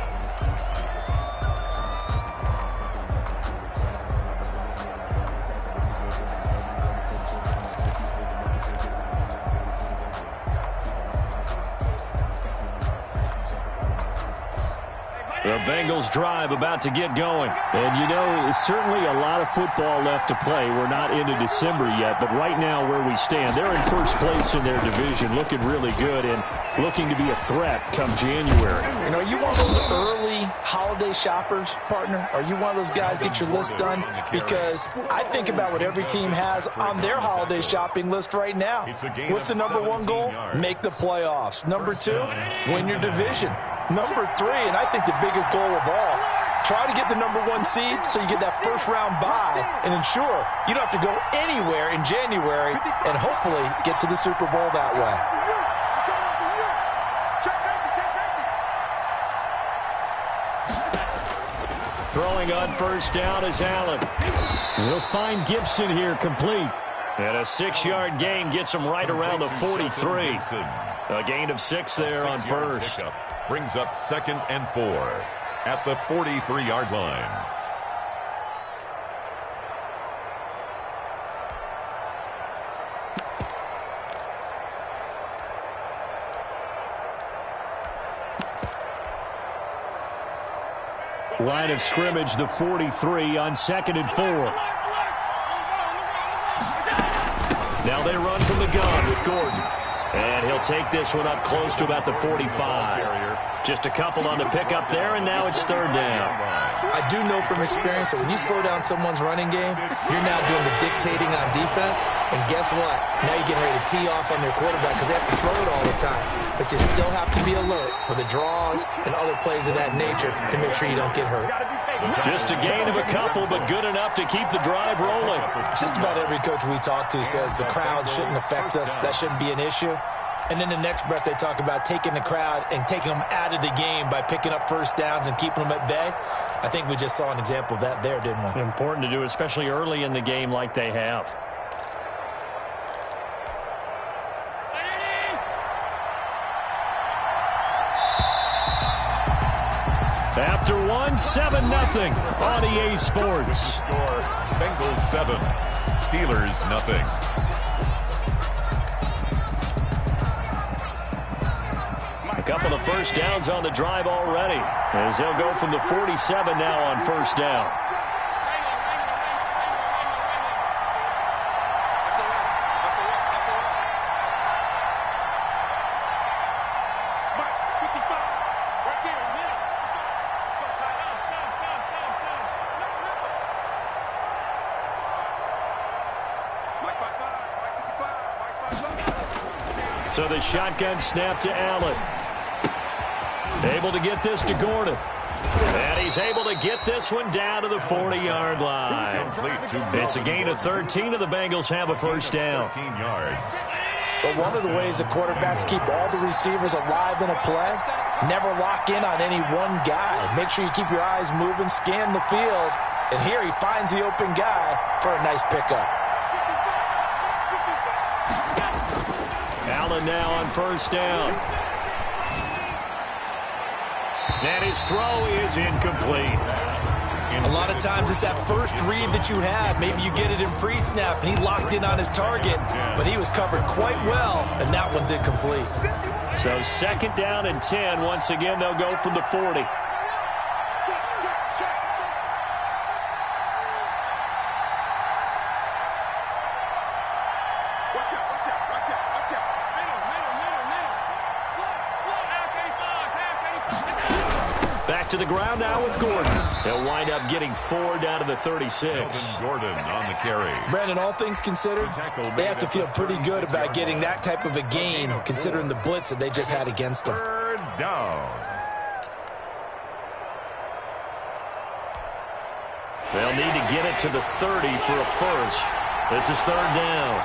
The Bengals drive about to get going. And, you know, it's certainly a lot of football left to play. We're not into December yet, but right now where we stand, they're in first place in their division, looking really good and looking to be a threat come January. You know, are you one of those early holiday shoppers, partner? Are you one of those guys get your list done? Because I think about what every team has on their holiday shopping list right now. What's the number 1 goal? Make the playoffs. Number 2, win your division. Number 3, and I think the biggest goal of all, try to get the number 1 seed so you get that first-round bye and ensure you don't have to go anywhere in January and hopefully get to the Super Bowl that way. Throwing on first down is Allen. We'll find Gibson here complete. And a 6-yard gain gets him right around the 43. A gain of 6 there on first. Brings up 2nd and 4 at the 43-yard line. Line of scrimmage, the 43 on 2nd and 4. Now they run from the gun with Gordon. And he'll take this one up close to about the 45. Just a couple on the pickup there, and now it's 3rd down. I do know from experience that when you slow down someone's running game, you're now doing the dictating on defense. And guess what? Now you're getting ready to tee off on their quarterback because they have to throw it all the time. But you still have to be alert for the draws and other plays of that nature to make sure you don't get hurt. Just a gain of a couple, but good enough to keep the drive rolling. Just about every coach we talk to says the crowd shouldn't affect us. That shouldn't be an issue. And then the next breath they talk about taking the crowd and taking them out of the game by picking up first downs and keeping them at bay. I think we just saw an example of that there, didn't we? Important to do, especially early in the game like they have. After 1, 7-0 on EA Sports. Score, Bengals 7, Steelers nothing. A couple of first downs on the drive already, as they'll go from the 47 now on first down. So the shotgun snap to Allen. Able to get this to Gordon. And he's able to get this one down to the 40-yard line. It's a gain of 13, and the Bengals have a first down. 13 yards. But one of the ways the quarterbacks keep all the receivers alive in a play, never lock in on any one guy. Make sure you keep your eyes moving, scan the field. And here he finds the open guy for a nice pickup. Allen now on first down. And his throw is incomplete. A lot of times it's that first read that you have. Maybe you get it in pre-snap, and he locked in on his target, but he was covered quite well, and that one's incomplete. So second down and 10. Once again, they'll go from the 40. To the ground now with Gordon. He'll wind up getting 4 down to the 36. Gordon on the carry. Brandon, all things considered, they have to feel pretty good about getting that type of a gain, considering the blitz that they just had against them. Third down. They'll need to get it to the 30 for a first. This is third down.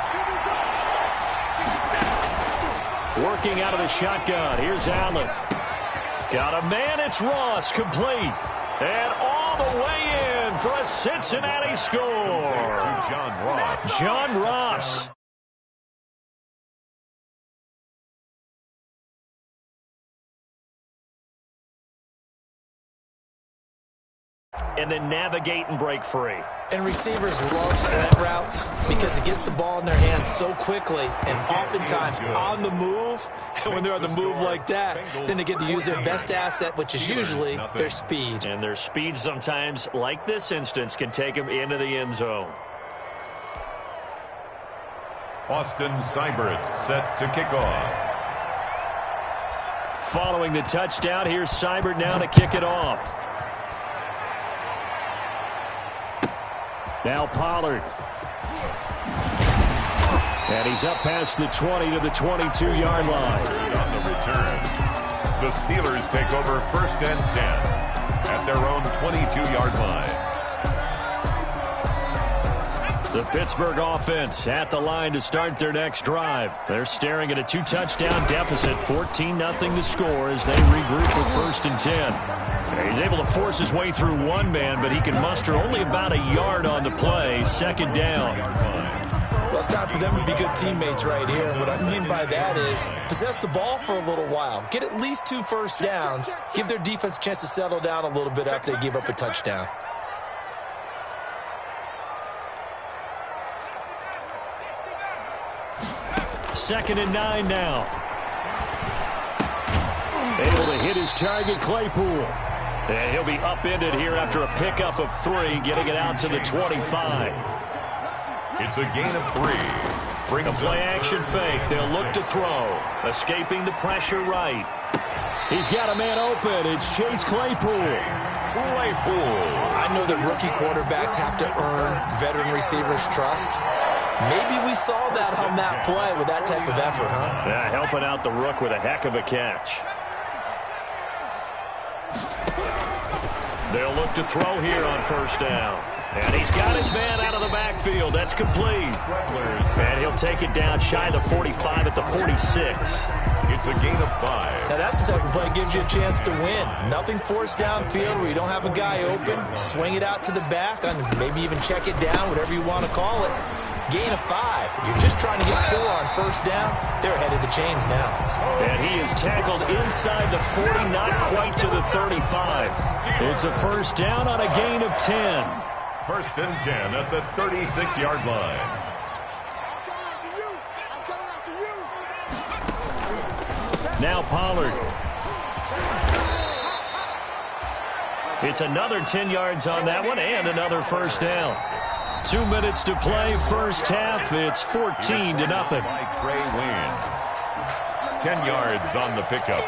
Working out of the shotgun. Here's Allen. Got a man, it's Ross, complete. And all the way in for a Cincinnati score. To John Ross. John Ross. And then navigate and break free. And receivers love slant routes because it gets the ball in their hands so quickly and oftentimes on the move. And when they're on the move like that, then they get to use their best asset, which is usually their speed. And their speed sometimes, like this instance, can take them into the end zone. Austin Seibert set to kick off. Following the touchdown, here's Seibert now to kick it off. Now Pollard. And he's up past the 20 to the 22-yard line. On the return, the Steelers take over first and 10 at their own 22-yard line. The Pittsburgh offense at the line to start their next drive. They're staring at a 2-touchdown deficit, 14-0 to score as they regroup with first and 10. He's able to force his way through one man, but he can muster only about a yard on the play. Second down. Well, it's time for them to be good teammates right here. And what I mean by that is possess the ball for a little while. Get at least 2 first downs. Give their defense a chance to settle down a little bit after they give up a touchdown. Second and 9 now. Able to hit his target, Claypool. And he'll be upended here after a pickup of 3, getting it out to the 25. It's a gain of 3. Bring a play-action fake. They'll look to throw. Escaping the pressure right. He's got a man open. It's Chase Claypool. I know that rookie quarterbacks have to earn veteran receivers' trust. Maybe we saw that on that play with that type of effort, huh? Yeah, helping out the rook with a heck of a catch. They'll look to throw here on first down. And he's got his man out of the backfield. That's complete. And he'll take it down shy of the 45 at the 46. It's a gain of 5. Now that's the type of play that gives you a chance to win. Nothing forced downfield where you don't have a guy open. Swing it out to the back, and maybe even check it down, whatever you want to call it. Gain of 5. You're just trying to get 4 on first down. They're ahead of the chains now. And he is tackled inside the 40, not quite to the 35. It's a first down on a gain of 10. First and 10 at the 36-yard line. Now Pollard. It's another 10 yards on that one and another first down. 2 minutes to play, first half. It's 14-0. By Trey Waynes. 10 yards on the pickup.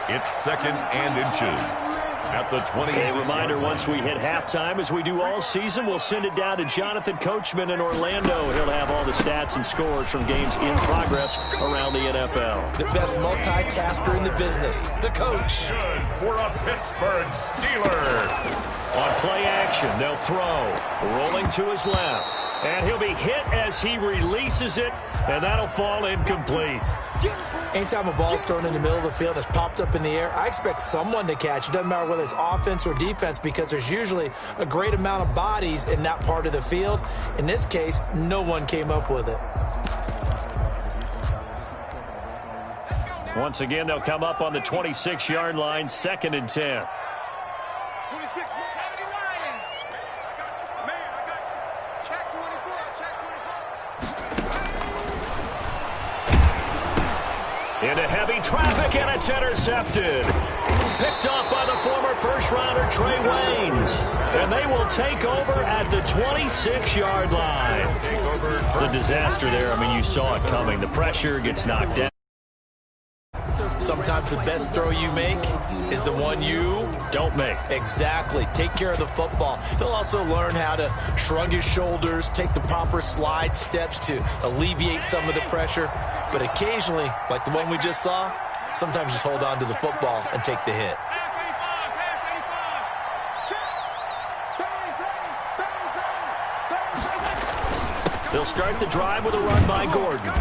It's second and inches at the 20. A reminder, once we hit halftime, as we do all season, we'll send it down to Jonathan Coachman in Orlando. He'll have all the stats and scores from games in progress around the NFL. The best multitasker in the business, the coach. Good for a Pittsburgh Steeler. On play action, they'll throw. Rolling to his left. And he'll be hit as he releases it, and that'll fall incomplete. Anytime a ball's thrown in the middle of the field that's popped up in the air, I expect someone to catch. It doesn't matter whether it's offense or defense, because there's usually a great amount of bodies in that part of the field. In this case, no one came up with it. Once again, they'll come up on the 26-yard line, 2nd and 10. 26, man, I got you. Check 24, check 24. Into heavy traffic, and it's intercepted. Picked off by the former first-rounder Trey Waynes. And they will take over at the 26-yard line. The disaster there, I mean, you saw it coming. The pressure gets knocked down. Sometimes the best throw you make is the one you don't make. Exactly. Take care of the football. He'll also learn how to shrug his shoulders, take the proper slide steps to alleviate some of the pressure. But occasionally, like the one we just saw, sometimes just hold on to the football and take the hit. They'll start the drive with a run by Gordon.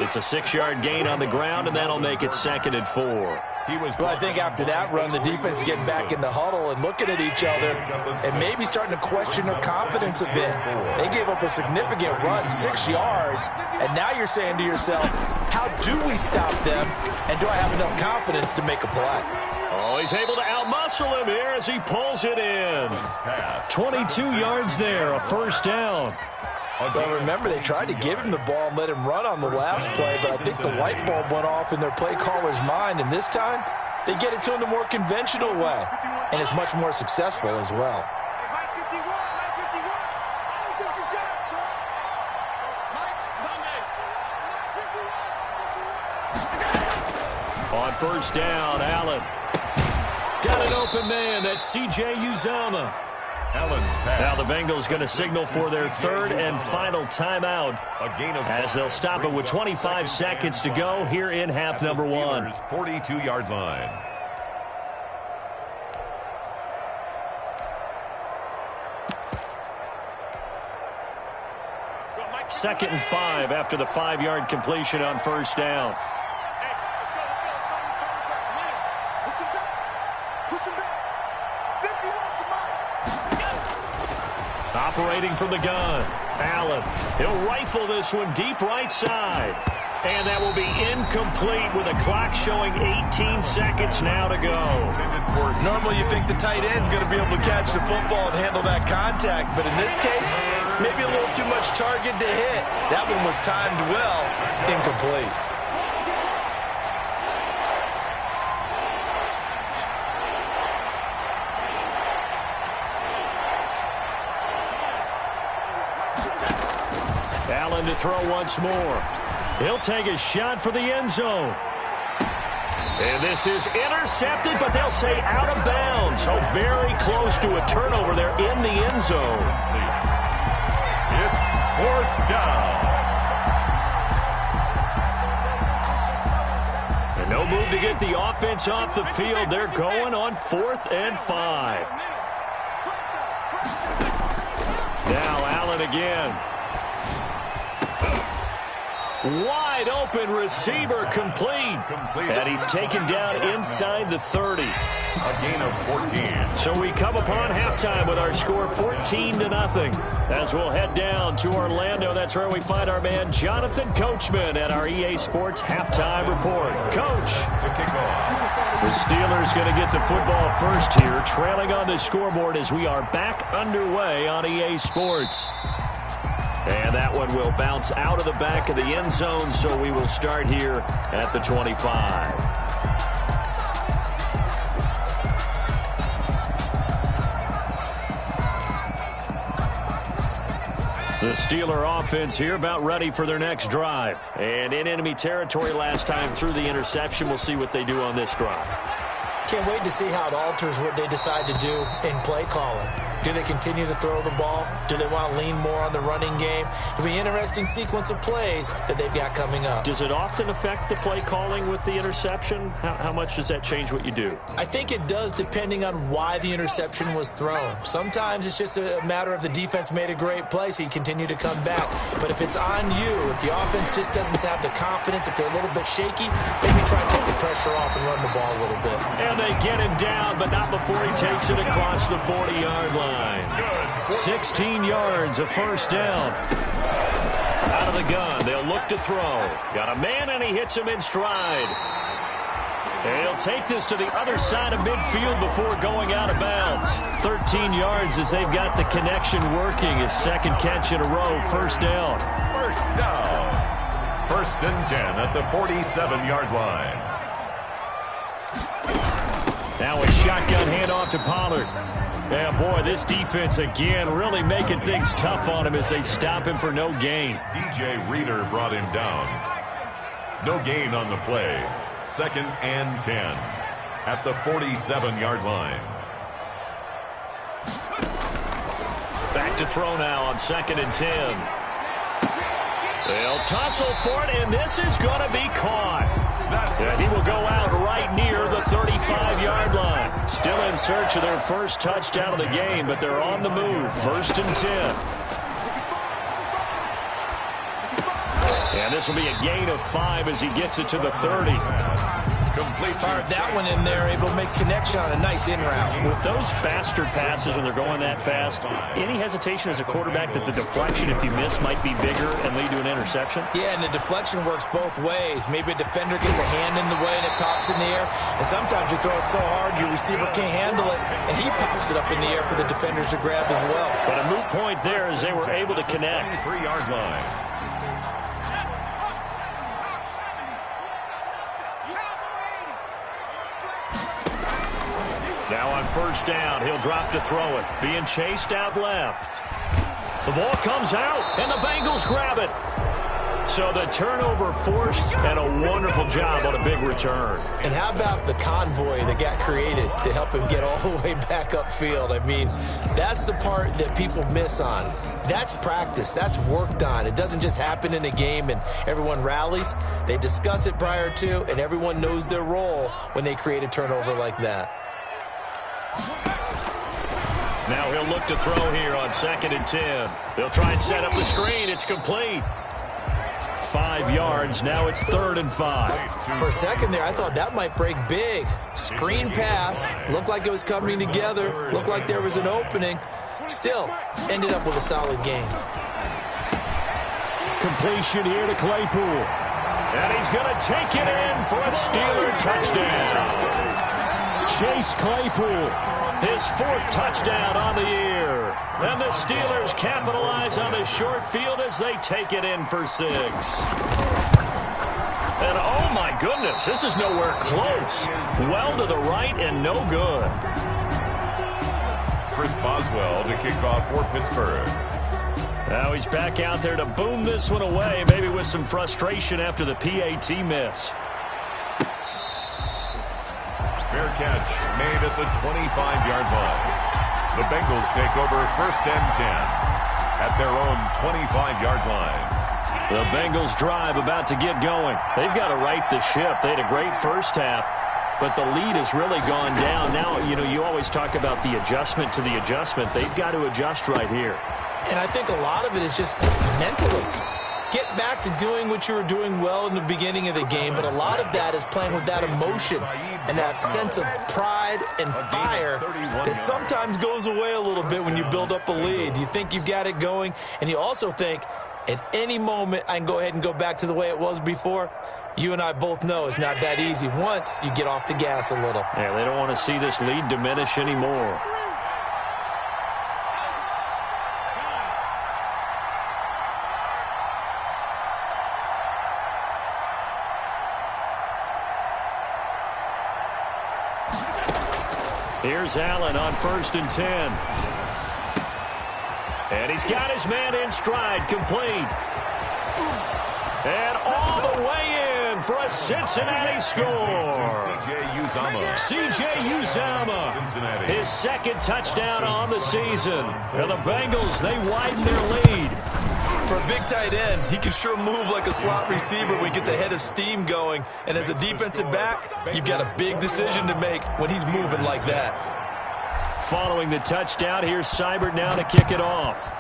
It's a 6-yard gain on the ground, and that'll make it 2nd and 4. Well, I think after that run, the defense is getting back in the huddle and looking at each other and maybe starting to question their confidence a bit. They gave up a significant run, 6 yards, and now you're saying to yourself, how do we stop them, and do I have enough confidence to make a play? Oh, he's able to outmuscle him here as he pulls it in. 22 yards there, a 1st down. Well, remember, they tried to give him the ball and let him run on the last play, but I think the light bulb went off in their play caller's mind, and this time they get it to him the more conventional way, and it's much more successful as well. On 1st down, Allen. Got an open man. That's C.J. Uzomah. Now the Bengals going to signal for their 3rd and final timeout as they'll stop it with 25 seconds to go here in half number 1. 42-yard line. Second and 5 after the 5-yard completion on 1st down. Operating from the gun, Allen. He'll rifle this one deep right side. And that will be incomplete with a clock showing 18 seconds now to go. Normally you think the tight end's going to be able to catch the football and handle that contact, but in this case, maybe a little too much target to hit. That one was timed well, incomplete. Allen to throw once more. He'll take a shot for the end zone. And this is intercepted, but they'll say out of bounds. So very close to a turnover there in the end zone. It's 4th down. And no move to get the offense off the field. They're going on 4th and 5. Now Allen again. Wide open receiver complete. And he's taken down inside the 30. A gain of 14. So we come upon halftime with our score 14-0. As we'll head down to Orlando, that's where we find our man Jonathan Coachman at our EA Sports Halftime Report. Coach. The Steelers going to get the football first here, trailing on the scoreboard as we are back underway on EA Sports. And that one will bounce out of the back of the end zone, so we will start here at the 25. The Steeler offense here about ready for their next drive. And in enemy territory last time through the interception. We'll see what they do on this drive. Can't wait to see how it alters what they decide to do in play calling. Do they continue to throw the ball? Do they want to lean more on the running game? It'll be an interesting sequence of plays that they've got coming up. Does it often affect the play calling with the interception? How much does that change what you do? I think it does, depending on why the interception was thrown. Sometimes it's just a matter of the defense made a great play, so you continue to come back. But if it's on you, if the offense just doesn't have the confidence, if they're a little bit shaky, maybe try and take the pressure off and run the ball a little bit. And they get him down, but not before he takes it across the 40-yard line. 16 yards, a first down. Out of the gun, they'll look to throw. Got a man, and he hits him in stride. He'll take this to the other side of midfield before going out of bounds. 13 yards as they've got the connection working. His second catch in a row, first down. First down. First and 10 at the 47-yard line. Now a shotgun handoff to Pollard. Yeah, boy, this defense again really making things tough on him as they stop him for no gain. DJ Reader brought him down. No gain on the play. Second and 10 at the 47-yard line. Back to throw now on second and 10. They'll tussle for it, and this is going to be caught. And he will go out right near the 35-yard line. Still in search of their first touchdown of the game, but they're on the move. First and 10. And this will be a gain of 5 as he gets it to the 30. Fired that one in there, able to make connection on a nice in route. With those faster passes when they're going that fast, any hesitation as a quarterback that the deflection, if you miss, might be bigger and lead to an interception? Yeah, and the deflection works both ways. Maybe a defender gets a hand in the way and it pops in the air. And sometimes you throw it so hard your receiver can't handle it, and he pops it up in the air for the defenders to grab as well. But a moot point there as they were able to connect. 3-yard line. Now on first down, he'll drop to throw it. Being chased out left. The ball comes out, and the Bengals grab it. So the turnover forced, and a wonderful job on a big return. And how about the convoy that got created to help him get all the way back upfield? I mean, that's the part that people miss on. That's practice. That's worked on. It doesn't just happen in a game and everyone rallies. They discuss it prior to, and everyone knows their role when they create a turnover like that. Now he'll look to throw here on second and 10. They'll try and set up the screen. It's complete. 5 yards. Now it's third and 5. For a second there, I thought that might break big. Screen pass. Looked like it was coming together. Looked like there was an opening. Still, ended up with a solid game. Completion here to Claypool. And he's going to take it in for a Steeler touchdown. Chase Claypool, his 4th touchdown on the year. And the Steelers capitalize on the short field as they take it in for 6. And oh my goodness, this is nowhere close. Well to the right and no good. Chris Boswell to kick off for Pittsburgh. Now he's back out there to boom this one away, maybe with some frustration after the PAT miss. Fair catch made at the 25-yard line. The Bengals take over first and 10 at their own 25-yard line. The Bengals drive about to get going. They've got to right the ship. They had a great first half, but the lead has really gone down. Now, you always talk about the adjustment to the adjustment. They've got to adjust right here. And I think a lot of it is just mentally. Get back to doing what you were doing well in the beginning of the game, but a lot of that is playing with that emotion and that sense of pride and fire that sometimes goes away a little bit when you build up a lead. You think you've got it going, and you also think at any moment I can go ahead and go back to the way it was before. You and I both know it's not that easy once you get off the gas a little. Yeah, they don't want to see this lead diminish anymore. Here's Allen on first and 10. And he's got his man in stride, complete. And all the way in for a Cincinnati score. C.J. Uzomah, his second touchdown on the season. And the Bengals, they widen their lead. For a big tight end, he can sure move like a slot receiver when he gets a head of steam going. And as a defensive back, you've got a big decision to make when he's moving like that. Following the touchdown, here's Seibert now to kick it off.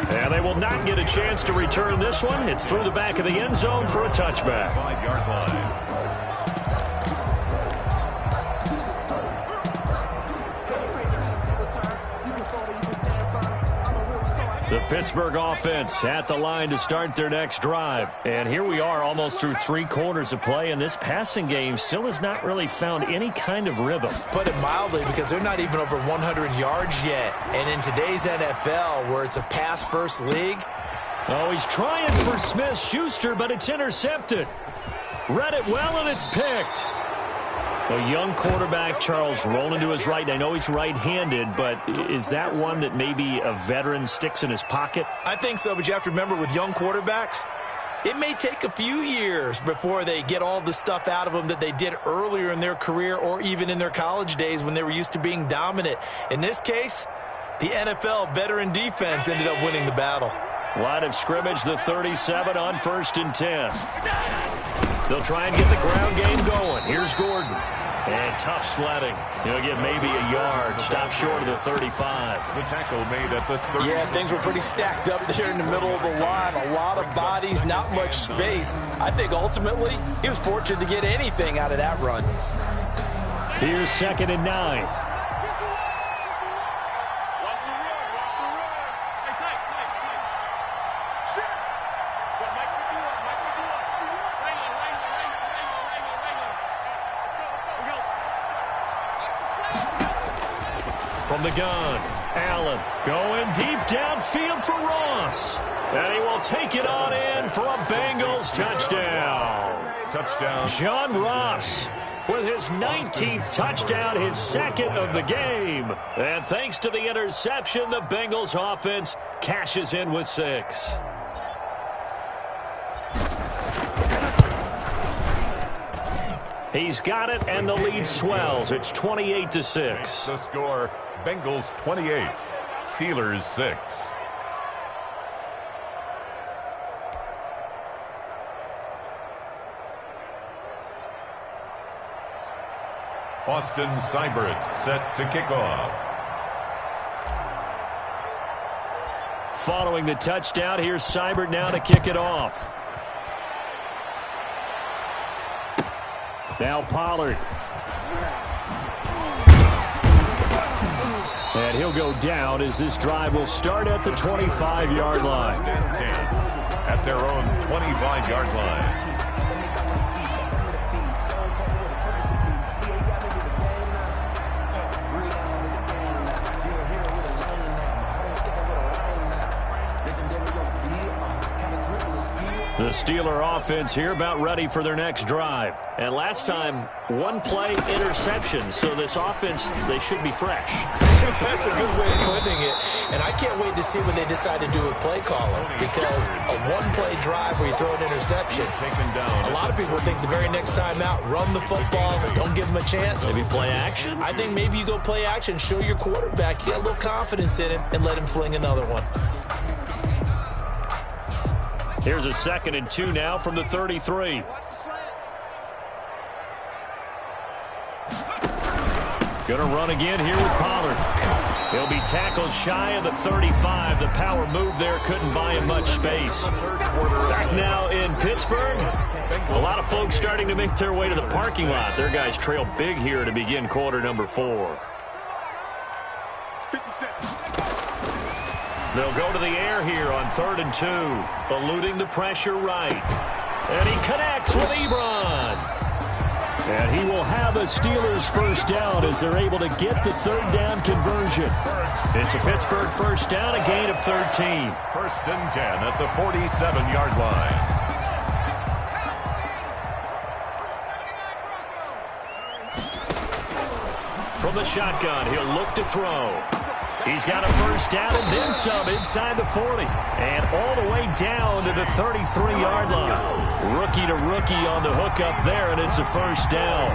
And they will not get a chance to return this one. It's through the back of the end zone for a touchback. 5-yard line. The Pittsburgh offense at the line to start their next drive. And here we are almost through 3 quarters of play, and this passing game still has not really found any kind of rhythm. Put it mildly, because they're not even over 100 yards yet. And in today's NFL, where it's a pass-first league. Oh, he's trying for Smith-Schuster, but it's intercepted. Read it well, and it's picked. A young quarterback, Charles, rolling to his right. And I know he's right-handed, but is that one that maybe a veteran sticks in his pocket? I think so, but you have to remember with young quarterbacks, it may take a few years before they get all the stuff out of them that they did earlier in their career or even in their college days when they were used to being dominant. In this case, the NFL veteran defense ended up winning the battle. Line of scrimmage, the 37 on 1st and 10. They'll try and get the ground game going. Here's Gordon. And tough sledding. He'll get maybe a yard. Stop short of the 35. The tackle made at the 30. Yeah, things were pretty stacked up there in the middle of the line. A lot of bodies, not much space. I think ultimately he was fortunate to get anything out of that run. Here's 2nd and 9. From the gun, Allen going deep downfield for Ross. And he will take it on in for a Bengals touchdown. Touchdown. John Ross with his 19th touchdown, his 2nd of the game. And thanks to the interception, the Bengals offense cashes in with 6. He's got it, and the lead swells. It's 28-6. The score, Bengals 28, Steelers 6. Austin Seibert set to kick off. Following the touchdown, here's Seibert now to kick it off. Now Pollard. And he'll go down as this drive will start at the 25-yard line. 10 at their own 25-yard line. The Steeler offense here about ready for their next drive. And last time, 1-play interception. So this offense, they should be fresh. That's a good way of putting it. And I can't wait to see what they decide to do with play calling. Because a 1-play drive where you throw an interception, a lot of people think the very next time out, run the football, don't give them a chance. Maybe play action? I think maybe you go play action, show your quarterback, you get a little confidence in him, and let him fling another one. Here's a 2nd and 2 now from the 33. Gonna run again here with Pollard. He'll be tackled shy of the 35. The power move there couldn't buy him much space. Back now in Pittsburgh. A lot of folks starting to make their way to the parking lot. Their guys trail big here to begin quarter number 4. 50 cents. They'll go to the air here on 3rd and 2, eluding the pressure right. And he connects with Ebron. And he will have a Steelers first down as they're able to get the 3rd down conversion. It's a Pittsburgh first down, a gain of 13. 1st and 10 at the 47-yard line. From the shotgun, he'll look to throw. He's got a first down and then some inside the 40. And all the way down to the 33-yard line. Rookie to rookie on the hook up there, and it's a first down.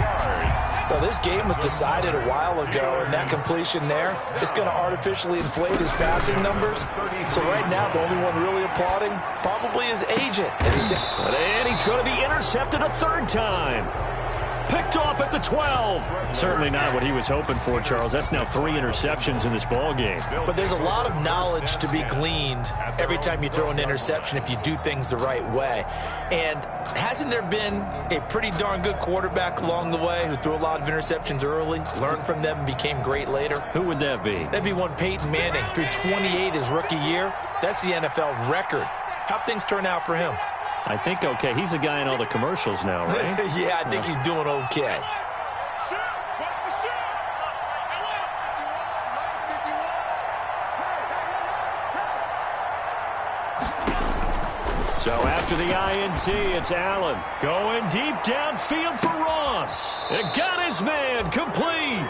Well, this game was decided a while ago, and that completion there is going to artificially inflate his passing numbers. So right now, the only one really applauding probably his agent. And he's going to be intercepted a third time. Picked off at the 12. Certainly not what he was hoping for, Charles. That's now 3 interceptions in this ball game. But there's a lot of knowledge to be gleaned every time you throw an interception if you do things the right way. And hasn't there been a pretty darn good quarterback along the way who threw a lot of interceptions early, learned from them, and became great later? Who would that be? That'd be one Peyton Manning. Threw 28 his rookie year. That's the NFL record. How'd things turn out for him? I think okay. He's a guy in all the commercials now, right? Yeah, I think he's doing okay. So after the INT, it's Allen going deep downfield for Ross. It got his man complete.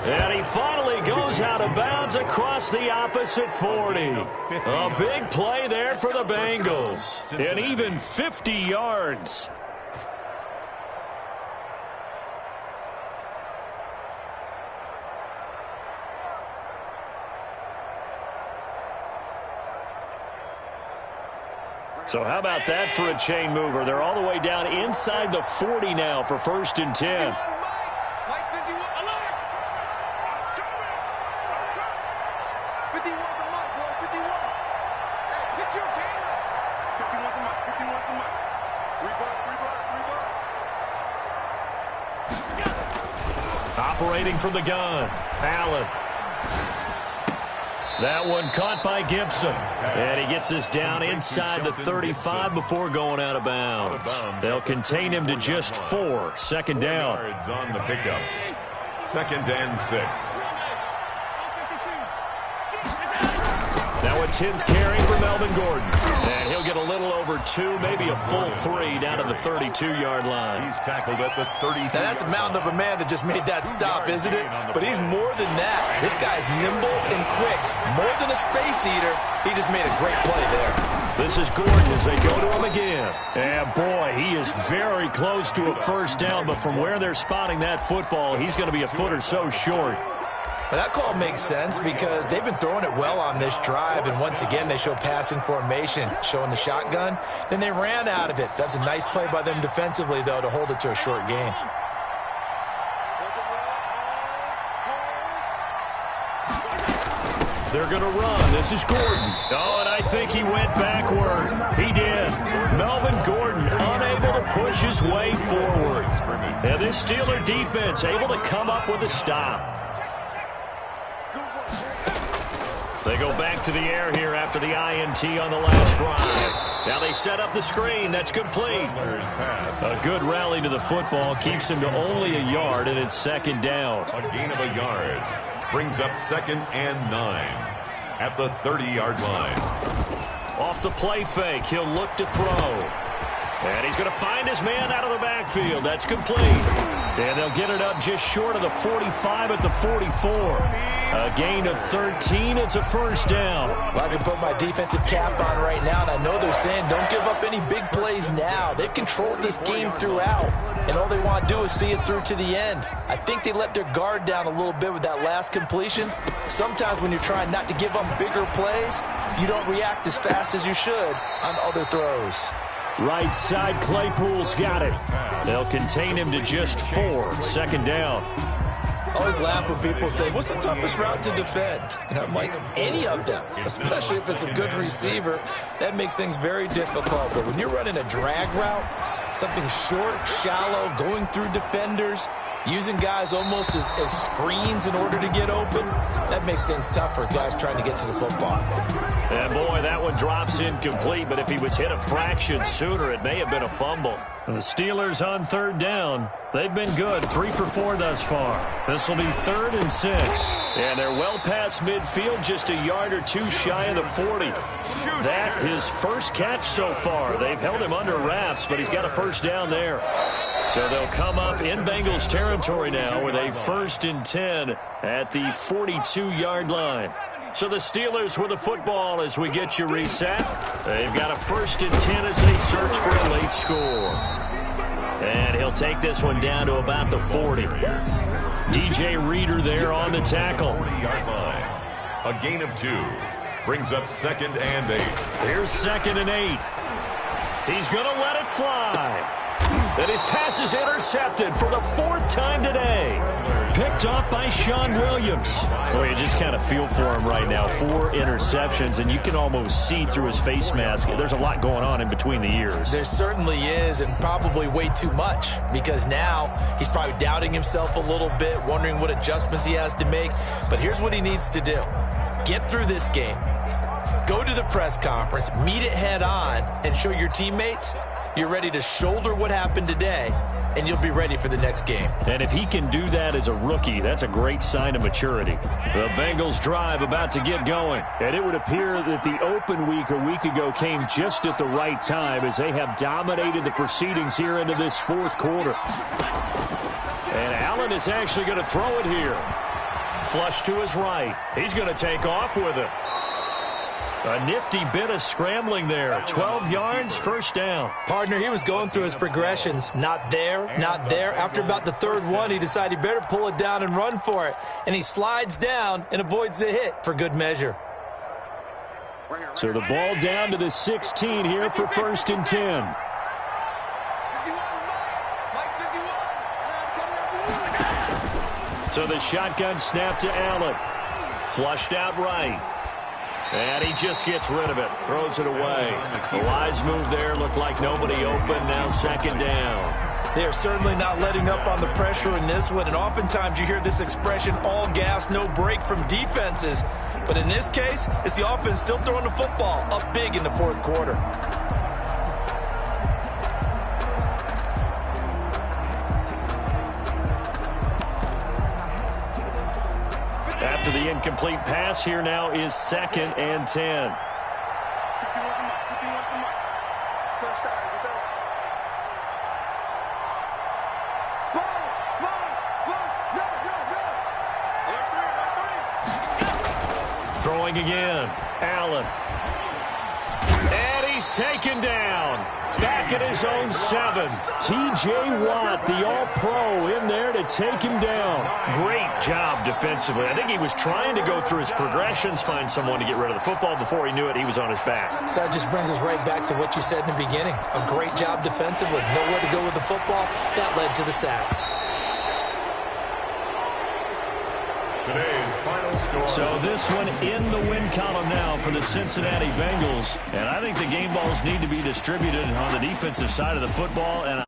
And he finally goes out of bounds across the opposite 40. A big play there for the Bengals. And even 50 yards. So how about that for a chain mover? They're all the way down inside the 40 now for 1st and 10. Operating from the gun, Allen. That one caught by Gibson. And he gets us down inside the 35 before going out of bounds. They'll contain him to just 4. 2nd down. Yards on the pickup. 2nd and 6. Now a 10th carry for Melvin Gordon. And he'll get a little over 2, maybe a full 3 down to the 32-yard line. He's tackled at the 32. Now that's a mountain of a man that just made that stop, isn't it? But he's more than that. This guy's nimble and quick. More than a space eater. He just made a great play there. This is Gordon as they go to him again. And boy, he is very close to a first down. But from where they're spotting that football, he's going to be a foot or so short. But that call makes sense because they've been throwing it well on this drive, and once again they show passing formation, showing the shotgun. Then they ran out of it. That's a nice play by them defensively, though, to hold it to a short gain. They're going to run. This is Gordon. Oh, and I think he went backward. He did. Melvin Gordon unable to push his way forward. And this Steeler defense able to come up with a stop. They go back to the air here after the INT on the last drive. Now they set up the screen. That's complete. A good rally to the football keeps him to only a yard, and it's 2nd down. A gain of a yard. Brings up 2nd and 9 at the 30-yard line. Off the play fake, he'll look to throw. And he's going to find his man out of the backfield. That's complete. And they'll get it up just short of the 45 at the 44. A gain of 13. It's a first down. Well, I can put my defensive cap on right now, and I know they're saying don't give up any big plays now. They've controlled this game throughout, and all they want to do is see it through to the end. I think they let their guard down a little bit with that last completion. Sometimes when you're trying not to give up bigger plays, you don't react as fast as you should on other throws. Right side, Claypool's got it. They'll contain him to just 4. 2nd down. I always laugh when people say, what's the toughest route to defend? And I'm like, any of them, especially if it's a good receiver. That makes things very difficult. But when you're running a drag route, something short, shallow, going through defenders, using guys almost as screens in order to get open, that makes things tough for guys trying to get to the football. And boy, that one drops incomplete, but if he was hit a fraction sooner, it may have been a fumble. And the Steelers on 3rd down. They've been good, 3 for 4 thus far. This will be 3rd and 6. And they're well past midfield, just a yard or 2 shy of the 40. That his first catch so far. They've held him under wraps, but he's got a first down there. So they'll come up in Bengals territory now with a 1st and 10 at the 42-yard line. So the Steelers with the football as we get you reset. They've got a 1st and 10 as they search for a late score. And he'll take this one down to about the 40. DJ Reader there on the tackle. 40-yard line. A gain of 2. Brings up 2nd and 8. Here's 2nd and 8. He's going to let it fly. And his pass is intercepted for the 4th time today. Picked off by Sean Williams. Well, you just kind of feel for him right now. 4 interceptions, and you can almost see through his face mask. There's a lot going on in between the ears. There certainly is, and probably way too much, because now he's probably doubting himself a little bit, wondering what adjustments he has to make. But here's what he needs to do. Get through this game. Go to the press conference, meet it head on, and show your teammates you're ready to shoulder what happened today, and you'll be ready for the next game. And if he can do that as a rookie, that's a great sign of maturity. The Bengals drive about to get going. And it would appear that the open week a week ago came just at the right time as they have dominated the proceedings here into this 4th quarter. And Allen is actually going to throw it here. Flush to his right. He's going to take off with it. A nifty bit of scrambling there. 12 yards, 1st down. Partner, he was going through his progressions. Not there, not there. After about the 3rd one, he decided he better pull it down and run for it. And he slides down and avoids the hit for good measure. So the ball down to the 16 here for 1st and 10. So the shotgun snap to Allen. Flushed out right. And he just gets rid of it. Throws it away. The wise move there. Looked like nobody open. Now 2nd down. They are certainly not letting up on the pressure in this one. And oftentimes you hear this expression, all gas, no break from defenses. But in this case, it's the offense still throwing the football up big in the 4th quarter. After the incomplete pass, here now is 2nd and 10. Throwing again. Allen. And he's taken down. Back at his own 7. T.J. Watt, the all-pro, in there to take him down. Great job defensively. I think he was trying to go through his progressions, find someone to get rid of the football. Before he knew it, he was on his back. So that just brings us right back to what you said in the beginning. A great job defensively. Nowhere to go with the football. That led to the sack. Today's final score. So this one in the win column now for the Cincinnati Bengals. And I think the game balls need to be distributed on the defensive side of the football. And